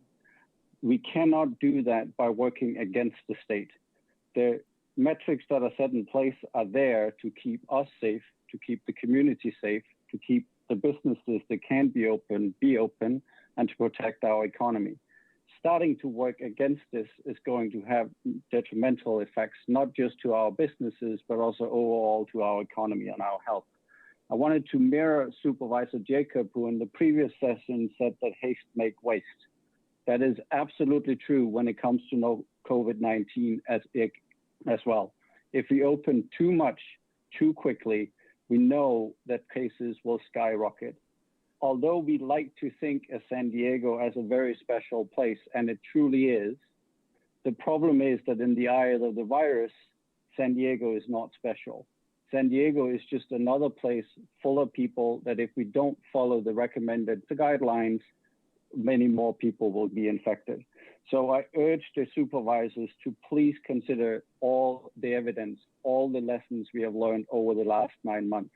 We cannot do that by working against the state. The metrics that are set in place are there to keep us safe, to keep the community safe, to keep the businesses that can be open, and to protect our economy. Starting to work against this is going to have detrimental effects, not just to our businesses, but also overall to our economy and our health. I wanted to mirror Supervisor Jacob, who in the previous session said that haste make waste. That is absolutely true when it comes to COVID-19 as well. If we open too much, too quickly, we know that cases will skyrocket. Although we like to think of San Diego as a very special place, and it truly is, the problem is that in the eye of the virus, San Diego is not special. San Diego is just another place full of people that if we don't follow the recommended guidelines, many more people will be infected. So I urge the supervisors to please consider all the evidence, all the lessons we have learned over the last 9 months.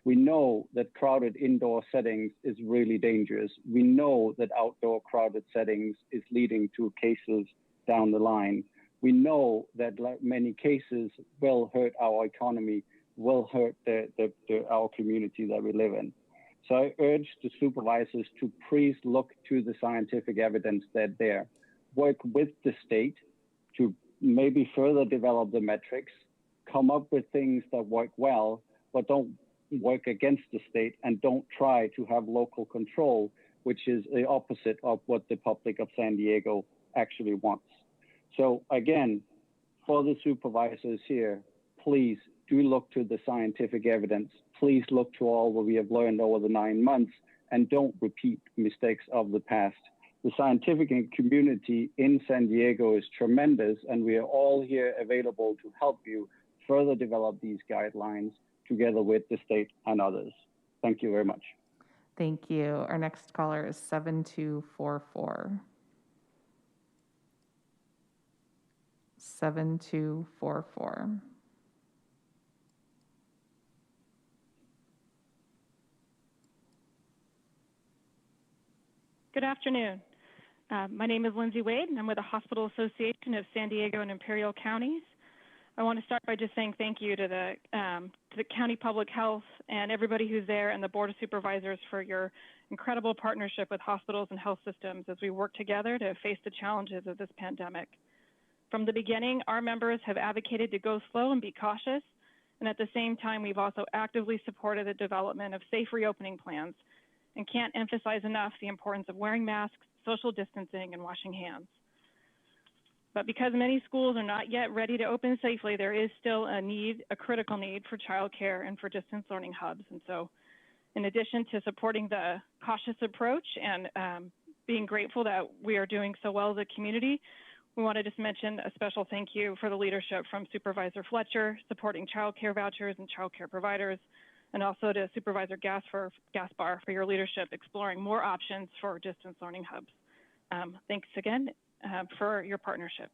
We know that crowded indoor settings is really dangerous. We know that outdoor crowded settings is leading to cases down the line. We know that many cases will hurt our economy will hurt our community that we live in. So I urge the supervisors to please look to the scientific evidence that's there. Work with the state to maybe further develop the metrics, come up with things that work well, but don't work against the state, and don't try to have local control, which is the opposite of what the public of San Diego actually wants. So again, for the supervisors here, please do look to the scientific evidence. Please look to all what we have learned over the 9 months, and don't repeat mistakes of the past. The scientific community in San Diego is tremendous, and we are all here available to help you further develop these guidelines together with the state and others. Thank you very much. Thank you. Our next caller is 7244. 7244. Good afternoon. My name is Lindsay Wade, and I'm with the Hospital Association of San Diego and Imperial Counties. I want to start by just saying thank you to the County Public Health and everybody who's there, and the Board of Supervisors for your incredible partnership with hospitals and health systems as we work together to face the challenges of this pandemic. From the beginning, our members have advocated to go slow and be cautious, and at the same time, we've also actively supported the development of safe reopening plans, and can't emphasize enough the importance of wearing masks, social distancing, and washing hands. But because many schools are not yet ready to open safely, there is still a critical need for childcare and for distance learning hubs. And so in addition to supporting the cautious approach and being grateful that we are doing so well as a community, we want to just mention a special thank you for the leadership from Supervisor Fletcher, supporting childcare vouchers and childcare providers, and also to Supervisor Gaspar for your leadership exploring more options for distance learning hubs. Thanks again for your partnership.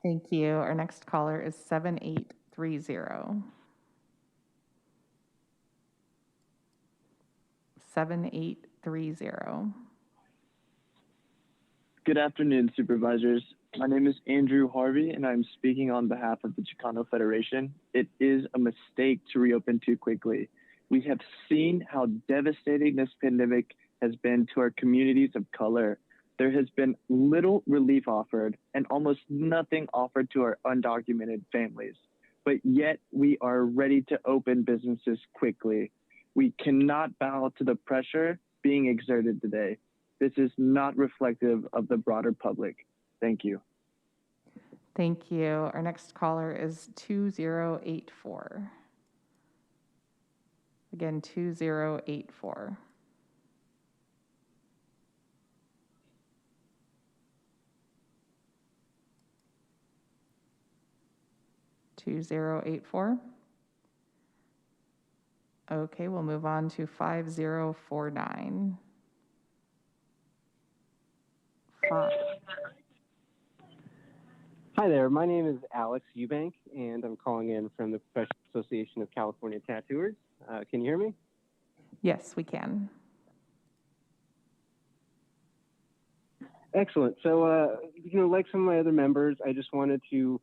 Thank you. Our next caller is 7830. 7830. Good afternoon, Supervisors. My name is Andrew Harvey, and I'm speaking on behalf of the Chicano Federation. It is a mistake to reopen too quickly. We have seen how devastating this pandemic has been to our communities of color. There has been little relief offered and almost nothing offered to our undocumented families. But yet we are ready to open businesses quickly. We cannot bow to the pressure being exerted today. This is not reflective of the broader public. Thank you. Thank you. Our next caller is 2084. Again, 2084. Okay, we'll move on to 5049. Hi there, my name is Alex Eubank, and I'm calling in from the Professional Association of California Tattooers. Can you hear me? Yes, we can. Excellent. So, like some of my other members, I just wanted to,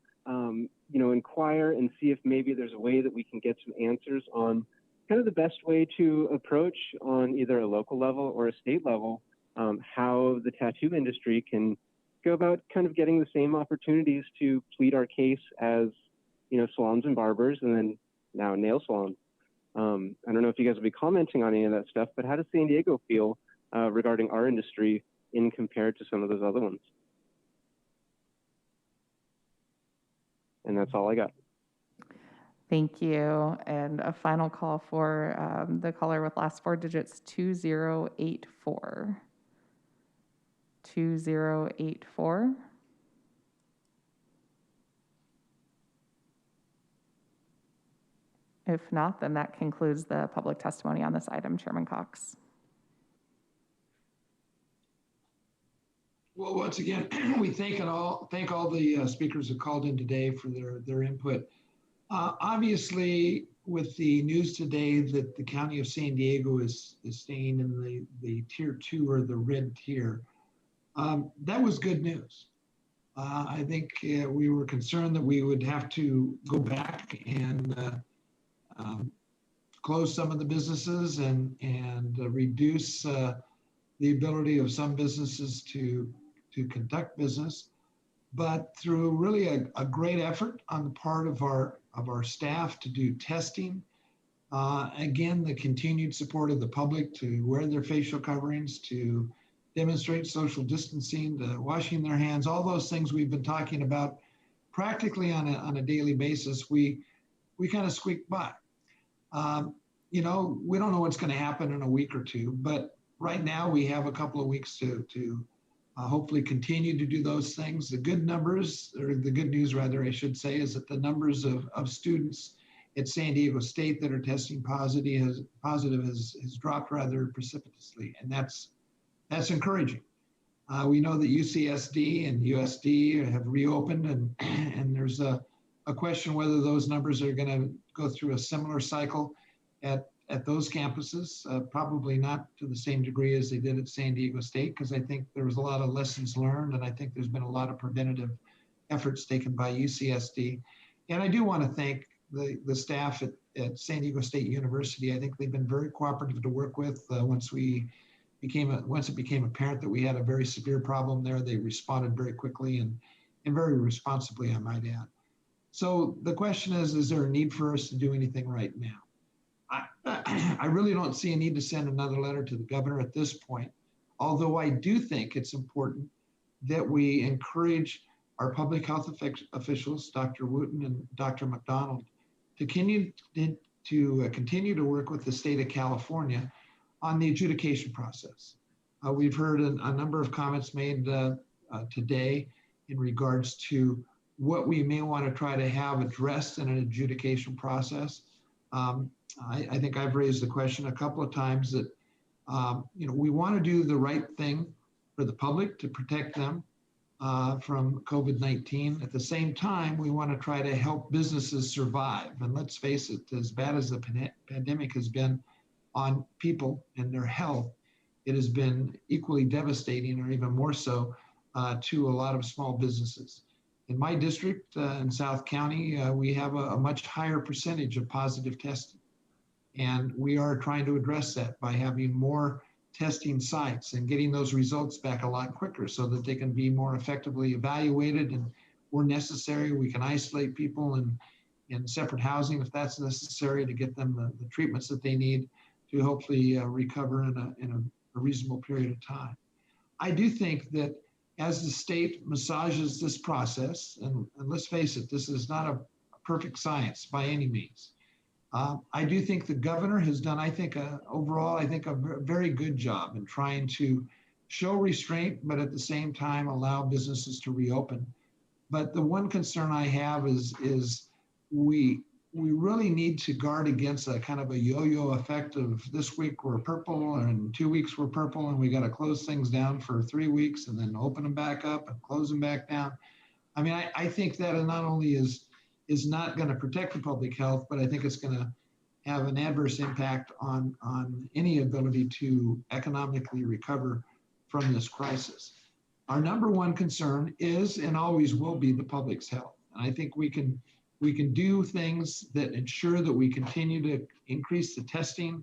inquire and see if maybe there's a way that we can get some answers on kind of the best way to approach on either a local level or a state level, how the tattoo industry can go about kind of getting the same opportunities to plead our case as, salons and barbers, and then now nail salons. I don't know if you guys will be commenting on any of that stuff, but how does San Diego feel regarding our industry in compared to some of those other ones? And that's all I got. Thank you. And a final call for the caller with last four digits, 2084. 2084. If not, then that concludes the public testimony on this item, Chairman Cox. Well, once again, we thank all the speakers who called in today for their input. Obviously, with the news today that the County of San Diego is staying in the tier 2 or the red tier, that was good news. I think we were concerned that we would have to go back and close some of the businesses and reduce the ability of some businesses to conduct business. But through really a great effort on the part of our staff to do testing, again, the continued support of the public to wear their facial coverings, to demonstrate social distancing, to washing their hands, all those things we've been talking about practically on a daily basis, we kind of squeak by. You know, we don't know what's going to happen in a week or two, but right now we have a couple of weeks to hopefully continue to do those things. The good numbers, or the good news rather, I should say, is that the numbers of students at San Diego State that are testing positive has dropped rather precipitously, and that's encouraging. We know that UCSD and USD have reopened, and there's a question whether those numbers are going to go through a similar cycle at those campuses, probably not to the same degree as they did at San Diego State, because I think there was a lot of lessons learned, and I think there's been a lot of preventative efforts taken by UCSD. And I do want to thank the staff at San Diego State University. I think they've been very cooperative to work with. Once it became apparent that we had a very severe problem there, they responded very quickly and very responsibly, I might add. So the question is there a need for us to do anything right now? I really don't see a need to send another letter to the governor at this point, although I do think it's important that we encourage our public health officials, Dr. Wooten and Dr. McDonald, to continue to work with the state of California on the adjudication process. We've heard a number of comments made today in regards to what we may want to try to have addressed in an adjudication process. I think I've raised the question a couple of times that, you know, we want to do the right thing for the public to protect them from COVID-19. At the same time, we want to try to help businesses survive. And let's face it, as bad as the pandemic has been on people and their health, it has been equally devastating, or even more so, to a lot of small businesses. In my district, in South County, we have a much higher percentage of positive testing. And we are trying to address that by having more testing sites and getting those results back a lot quicker so that they can be more effectively evaluated. And where necessary, we can isolate people in separate housing if that's necessary to get them the treatments that they need to hopefully recover in a reasonable period of time. I do think that as the state massages this process, and let's face it, this is not a perfect science by any means. I do think the governor has done, overall, a very good job in trying to show restraint, but at the same time allow businesses to reopen. But the one concern I have is we really need to guard against a kind of a yo-yo effect of this week we're purple and 2 weeks we're purple, and we got to close things down for 3 weeks and then open them back up and close them back down. I mean, I think that not only is not going to protect the public health, but I think it's going to have an adverse impact on any ability to economically recover from this crisis. Our number one concern is and always will be the public's health. And I think we can do things that ensure that we continue to increase the testing,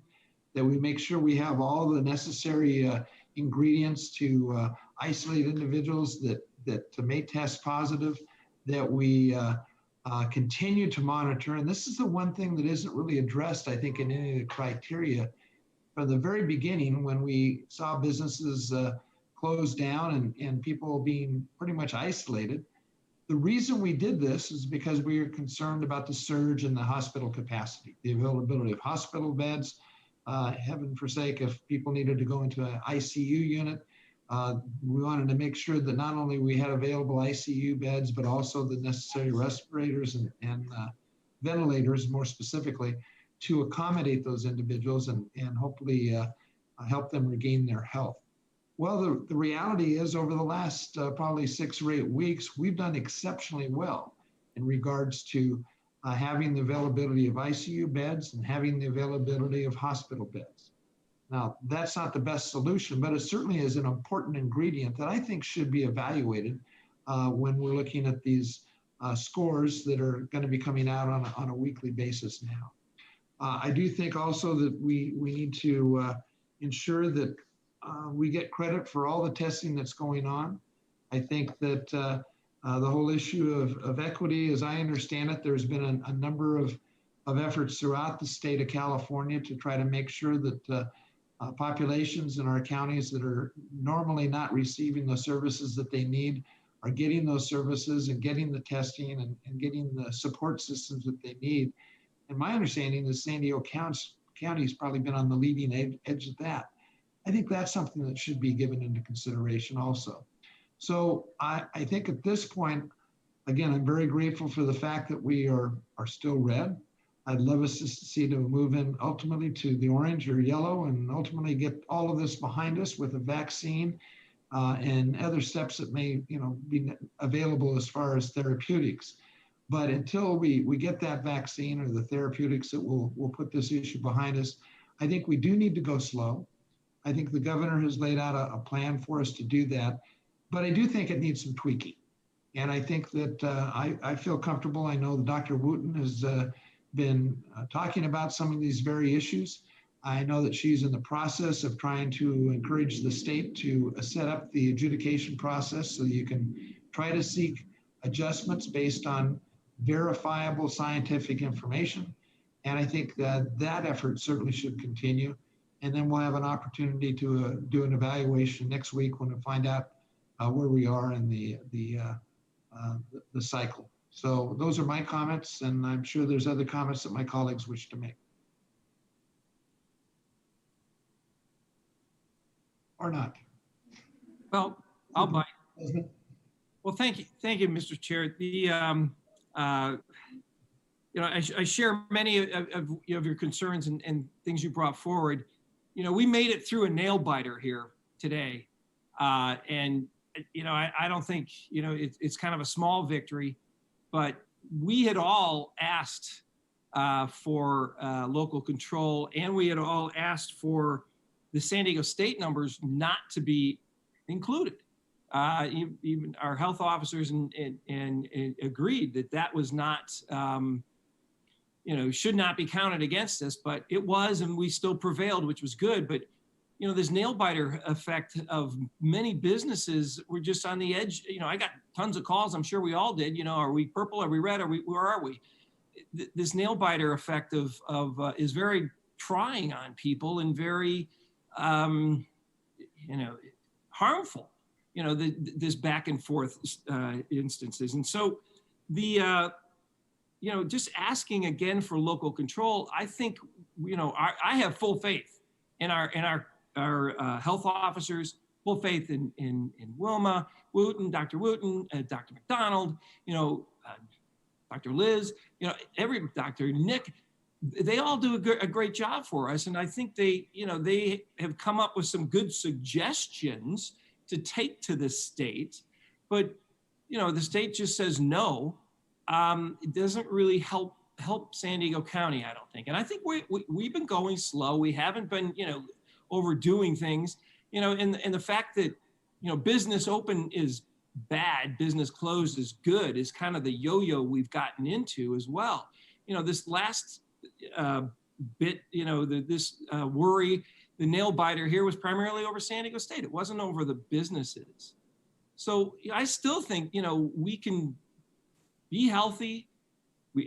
that we make sure we have all the necessary ingredients to isolate individuals that may test positive, that we continue to monitor. And this is the one thing that isn't really addressed, I think, in any of the criteria. From the very beginning, when we saw businesses close down and people being pretty much isolated, the reason we did this is because we were concerned about the surge in the hospital capacity, the availability of hospital beds. Heaven forsake, if people needed to go into an ICU unit, we wanted to make sure that not only we had available ICU beds, but also the necessary respirators and ventilators, more specifically, to accommodate those individuals and hopefully help them regain their health. Well, the reality is over the last probably 6 or 8 weeks, we've done exceptionally well in regards to having the availability of ICU beds and having the availability of hospital beds. Now, that's not the best solution, but it certainly is an important ingredient that I think should be evaluated when we're looking at these scores that are going to be coming out on a weekly basis now. I do think also that we need to ensure that we get credit for all the testing that's going on. I think that the whole issue of equity, as I understand it, there's been a number of efforts throughout the state of California to try to make sure that populations in our counties that are normally not receiving the services that they need are getting those services and getting the testing and getting the support systems that they need. And my understanding is San Diego County has probably been on the leading edge of that. I think that's something that should be given into consideration also. So I think at this point, again, I'm very grateful for the fact that we are still red. I'd love us to see to move in ultimately to the orange or yellow and ultimately get all of this behind us with a vaccine and other steps that may be available as far as therapeutics. But until we get that vaccine or the therapeutics that will put this issue behind us, I think we do need to go slow. I think the governor has laid out a plan for us to do that, but I do think it needs some tweaking. And I think that I feel comfortable. I know Dr. Wooten has been talking about some of these very issues. I know that she's in the process of trying to encourage the state to set up the adjudication process so you can try to seek adjustments based on verifiable scientific information. And I think that effort certainly should continue. And then we'll have an opportunity to do an evaluation next week when we find out where we are in the cycle. So those are my comments, and I'm sure there's other comments that my colleagues wish to make. Or not. Well, I'll bite. Well, thank you, Mr. Chair. I share many of your concerns and things you brought forward. We made it through a nail biter here today, and I don't think it's kind of a small victory, but we had all asked for local control, and we had all asked for the San Diego State numbers not to be included. Even our health officers and agreed that was not, should not be counted against us, but it was, and we still prevailed, which was good. But this nail biter effect of many businesses were just on the edge. I got tons of calls. I'm sure we all did. Are we purple? Are we red? Where are we? This nail biter effect is very trying on people and very, harmful. This back and forth instances. And so just asking again for local control, I think, I have full faith in our health officers, full faith in Wilma Wooten, Dr. Wooten, Dr. McDonald, Dr. Liz, Dr. Nick, they all do a great job for us. And I think they have come up with some good suggestions to take to the state, but the state just says no. It doesn't really help San Diego County, I don't think. And I think we've been going slow. We haven't been overdoing things. And the fact that business open is bad, business closed is good is kind of the yo-yo we've gotten into as well. This last bit, this worry. The nail biter here was primarily over San Diego State. It wasn't over the businesses. So I still think, we can be healthy.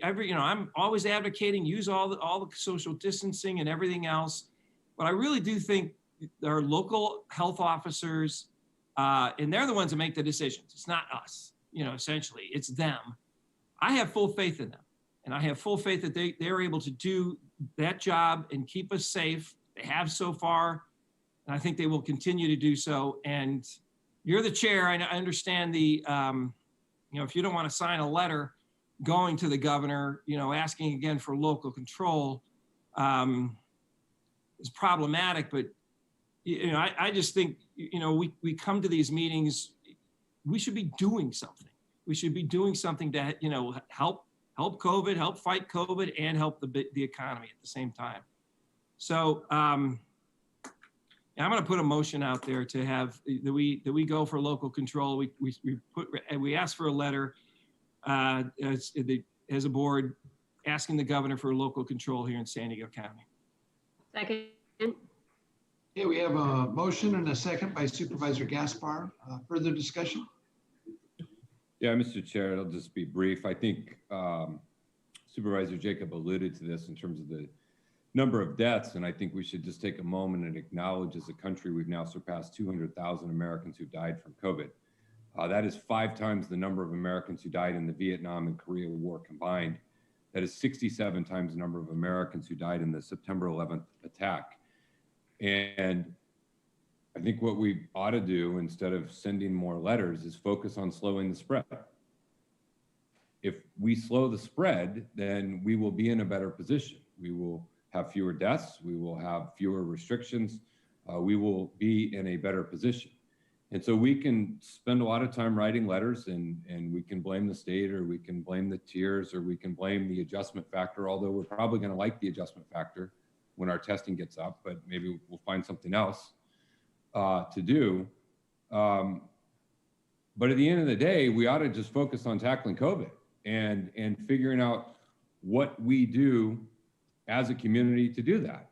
I'm always advocating use all the social distancing and everything else. But I really do think our local health officers, and they're the ones that make the decisions. It's not us, essentially, it's them. I have full faith in them. And I have full faith that they're able to do that job and keep us safe. They have so far, and I think they will continue to do so. And you're the chair. I understand if you don't want to sign a letter going to the governor, asking again for local control is problematic. But, I just think, we come to these meetings, we should be doing something. We should be doing something to, help COVID, help fight COVID, and help the economy at the same time. So I'm going to put a motion out there to have that we go for local control. We ask for a letter as a board asking the governor for local control here in San Diego County. Second. Okay, we have a motion and a second by Supervisor Gaspar. Further discussion? Yeah, Mr. Chair, it'll just be brief. I think Supervisor Jacob alluded to this in terms of the number of deaths, and I think we should just take a moment and acknowledge as a country we've now surpassed 200,000 Americans who died from COVID. That is 5 times the number of Americans who died in the Vietnam and Korea War combined. That is 67 times the number of Americans who died in the September 11th attack. And I think what we ought to do instead of sending more letters is focus on slowing the spread. If we slow the spread, then we will be in a better position. We will have fewer deaths, we will have fewer restrictions, we will be in a better position. And so we can spend a lot of time writing letters and we can blame the state, or we can blame the tiers, or we can blame the adjustment factor, although we're probably going to like the adjustment factor when our testing gets up, but maybe we'll find something else to do. But at the end of the day, we ought to just focus on tackling COVID and figuring out what we do as a community to do that.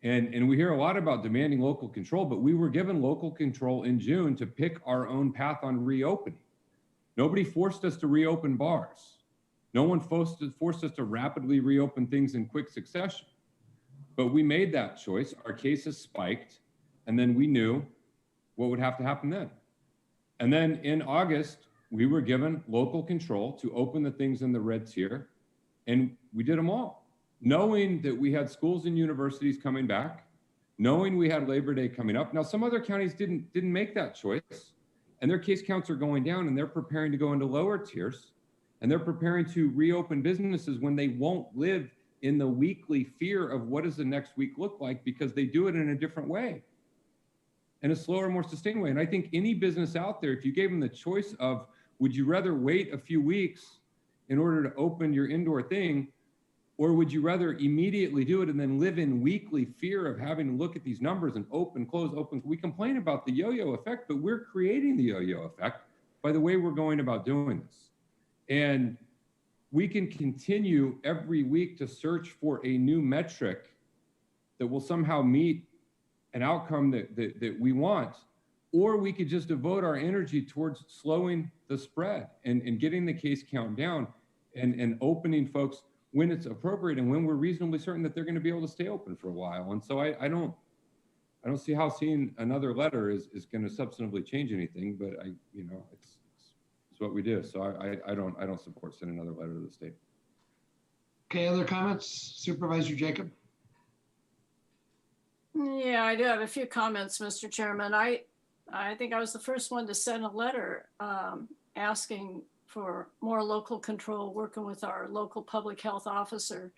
And we hear a lot about demanding local control, but we were given local control in June to pick our own path on reopening. Nobody forced us to reopen bars. No one forced us to rapidly reopen things in quick succession. But we made that choice. Our cases spiked, and then we knew what would have to happen then. And then in August, we were given local control to open the things in the red tier, and we did them all, knowing that we had schools and universities coming back, knowing we had Labor Day coming up. Now, some other counties didn't make that choice, and their case counts are going down, and they're preparing to go into lower tiers, and they're preparing to reopen businesses when they won't live in the weekly fear of what does the next week look like, because they do it in a different way, in a slower, more sustained way. And I think any business out there, if you gave them the choice of, would you rather wait a few weeks in order to open your indoor thing, or would you rather immediately do it and then live in weekly fear of having to look at these numbers and open, close, open? We complain about the yo-yo effect, but we're creating the yo-yo effect by the way we're going about doing this. And we can continue every week to search for a new metric that will somehow meet an outcome that we want, or we could just devote our energy towards slowing the spread and getting the case count down and opening folks when it's appropriate and when we're reasonably certain that they're going to be able to stay open for a while. And so I don't see how seeing another letter is going to substantively change anything, but it's what we do. So I don't support sending another letter to the state. Okay, other comments? Supervisor Jacob? Yeah, I do have a few comments, Mr. Chairman. I think I was the first one to send a letter asking for more local control, working with our local public health officer.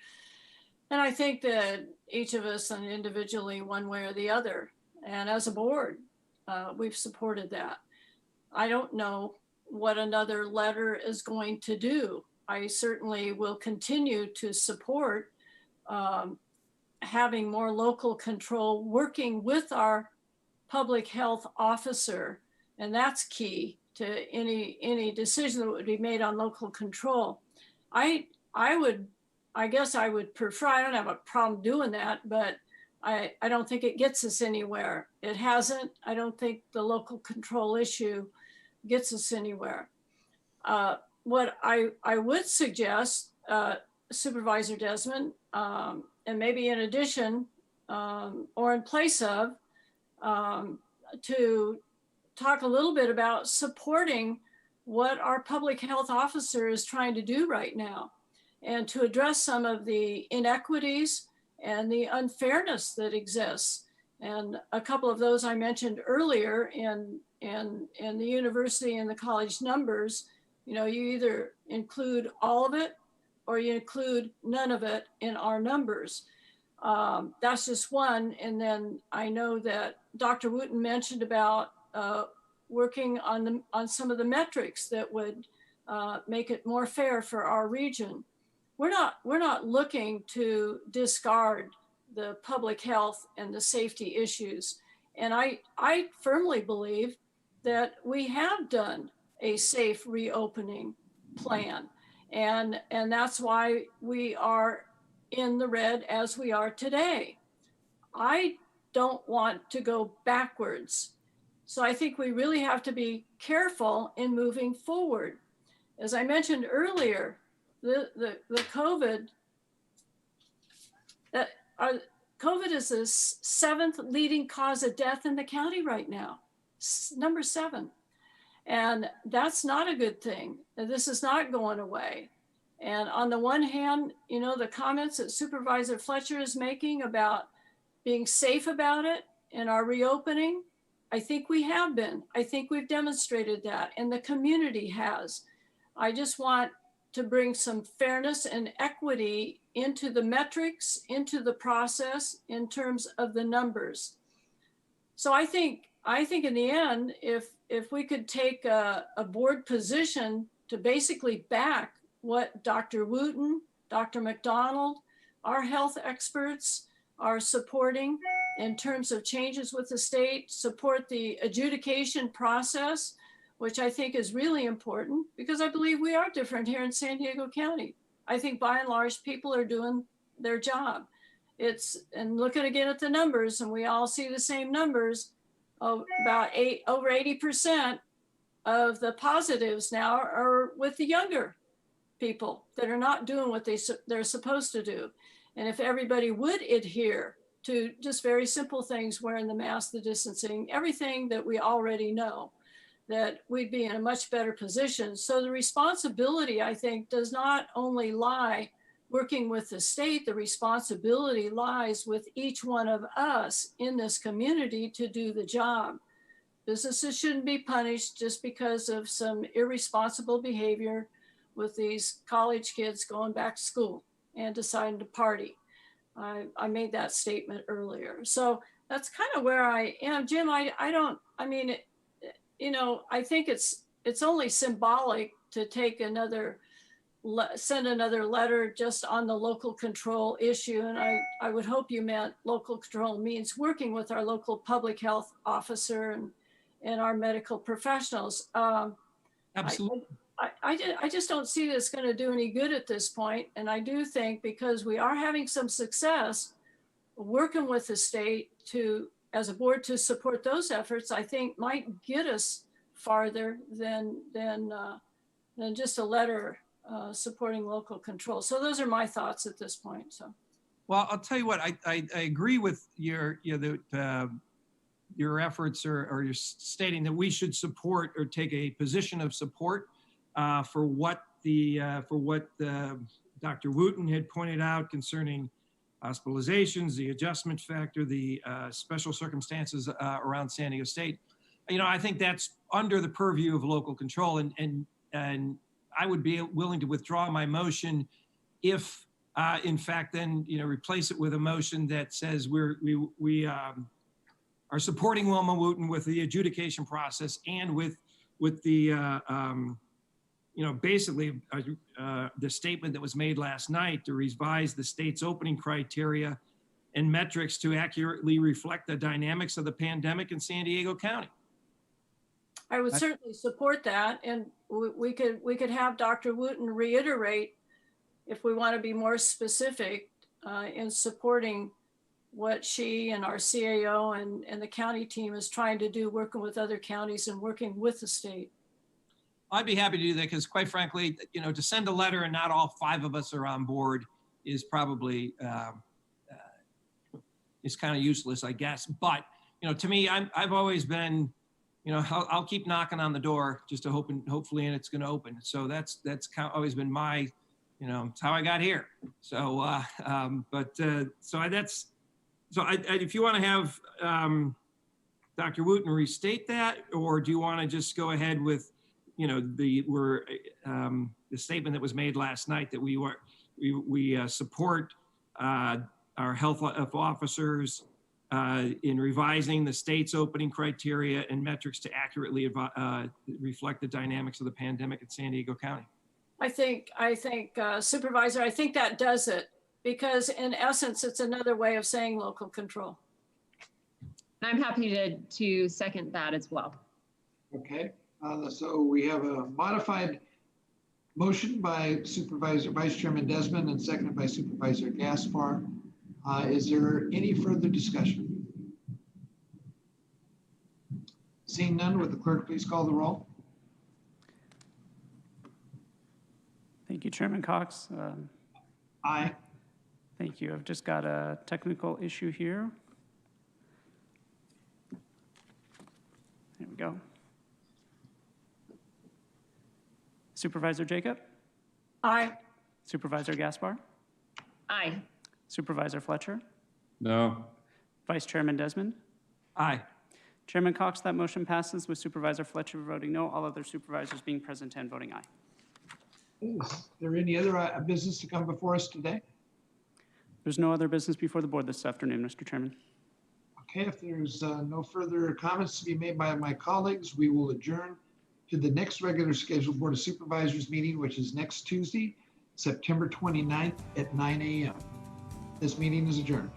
And I think that each of us, and individually, one way or the other, and as a board, we've supported that. I don't know what another letter is going to do. I certainly will continue to support having more local control, working with our public health officer, and that's key to any decision that would be made on local control. I guess I would prefer, I don't have a problem doing that, but I don't think it gets us anywhere. It hasn't. I don't think the local control issue gets us anywhere. What I would suggest, Supervisor Desmond, and maybe in addition or in place of, to talk a little bit about supporting what our public health officer is trying to do right now, and to address some of the inequities and the unfairness that exists. And a couple of those I mentioned earlier in the university and the college numbers. You either include all of it or you include none of it in our numbers. That's just one. And then I know that Dr. Wooten mentioned about working on some of the metrics that would make it more fair for our region. We're not looking to discard the public health and the safety issues. And I firmly believe that we have done a safe reopening plan. And that's why we are in the red as we are today. I don't want to go backwards. So I think we really have to be careful in moving forward. As I mentioned earlier, the COVID, COVID is the 7th leading cause of death in the county right now, number 7. And that's not a good thing. This is not going away. And on the one hand, you know, the comments that Supervisor Fletcher is making about being safe about it in our reopening, I think we have been. I think we've demonstrated that, and the community has. I just want to bring some fairness and equity into the metrics, into the process in terms of the numbers. So I think in the end, if we could take a board position to basically back what Dr. Wooten, Dr. McDonald, our health experts are supporting in terms of changes with the state, support the adjudication process, which I think is really important because I believe we are different here in San Diego County. I think by and large, people are doing their job. And looking again at the numbers, and we all see the same numbers, over 80% of the positives now are with the younger people that are not doing what they're supposed to do. And if everybody would adhere to just very simple things, wearing the mask, the distancing, everything that we already know, that we'd be in a much better position. So the responsibility, I think, does not only lie working with the state, the responsibility lies with each one of us in this community to do the job. Businesses shouldn't be punished just because of some irresponsible behavior with these college kids going back to school and deciding to party. I made that statement earlier. So that's kind of where I am. Jim, I think it's only symbolic to take send another letter just on the local control issue. And I would hope you meant local control means working with our local public health officer and our medical professionals. Absolutely. I just don't see this going to do any good at this point. And I do think because we are having some success working with the state as a board to support those efforts, I think might get us farther than just a letter supporting local control. So those are my thoughts at this point. So, well, I'll tell you what, I agree with your efforts or you're stating that we should support or take a position of support for what Dr. Wooten had pointed out concerning hospitalizations, the adjustment factor, the special circumstances around San Diego State. You know, I think that's under the purview of local control, and I would be willing to withdraw my motion if, in fact, then replace it with a motion that says we are supporting Wilma Wooten with the adjudication process and with the basically the statement that was made last night to revise the state's opening criteria and metrics to accurately reflect the dynamics of the pandemic in San Diego County. I would certainly support that, and we could have Dr. Wooten reiterate if we want to be more specific in supporting what she and our CAO and the county team is trying to do, working with other counties and working with the state. I'd be happy to do that because, quite frankly, to send a letter and not all 5 of us are on board is probably is kind of useless, I guess. But to me, I've always been, I'll keep knocking on the door just to hopefully, and it's going to open. So that's always been my, it's how I got here. So, if you want to have Dr. Wooten restate that, or do you want to just go ahead with the statement that was made last night that we support our health officers in revising the state's opening criteria and metrics to accurately reflect the dynamics of the pandemic in San Diego County? I think Supervisor, I think that does it, because in essence, it's another way of saying local control. I'm happy to second that as well. Okay. So we have a modified Motion by Vice Chairman Desmond and seconded by Supervisor Gaspar. Is there any further discussion? Seeing none, would the clerk please call the roll? Thank you, Chairman Cox. Aye. Thank you. I've just got a technical issue here. There we go. Supervisor Jacob? Aye. Supervisor Gaspar? Aye. Supervisor Fletcher? No. Vice Chairman Desmond? Aye. Chairman Cox, that motion passes with Supervisor Fletcher voting no, all other supervisors being present and voting aye. Is there any other business to come before us today? There's no other business before the board this afternoon, Mr. Chairman. Okay, if there's no further comments to be made by my colleagues, we will adjourn to the next regular scheduled Board of Supervisors meeting, which is next Tuesday, September 29th at 9 a.m. This meeting is adjourned.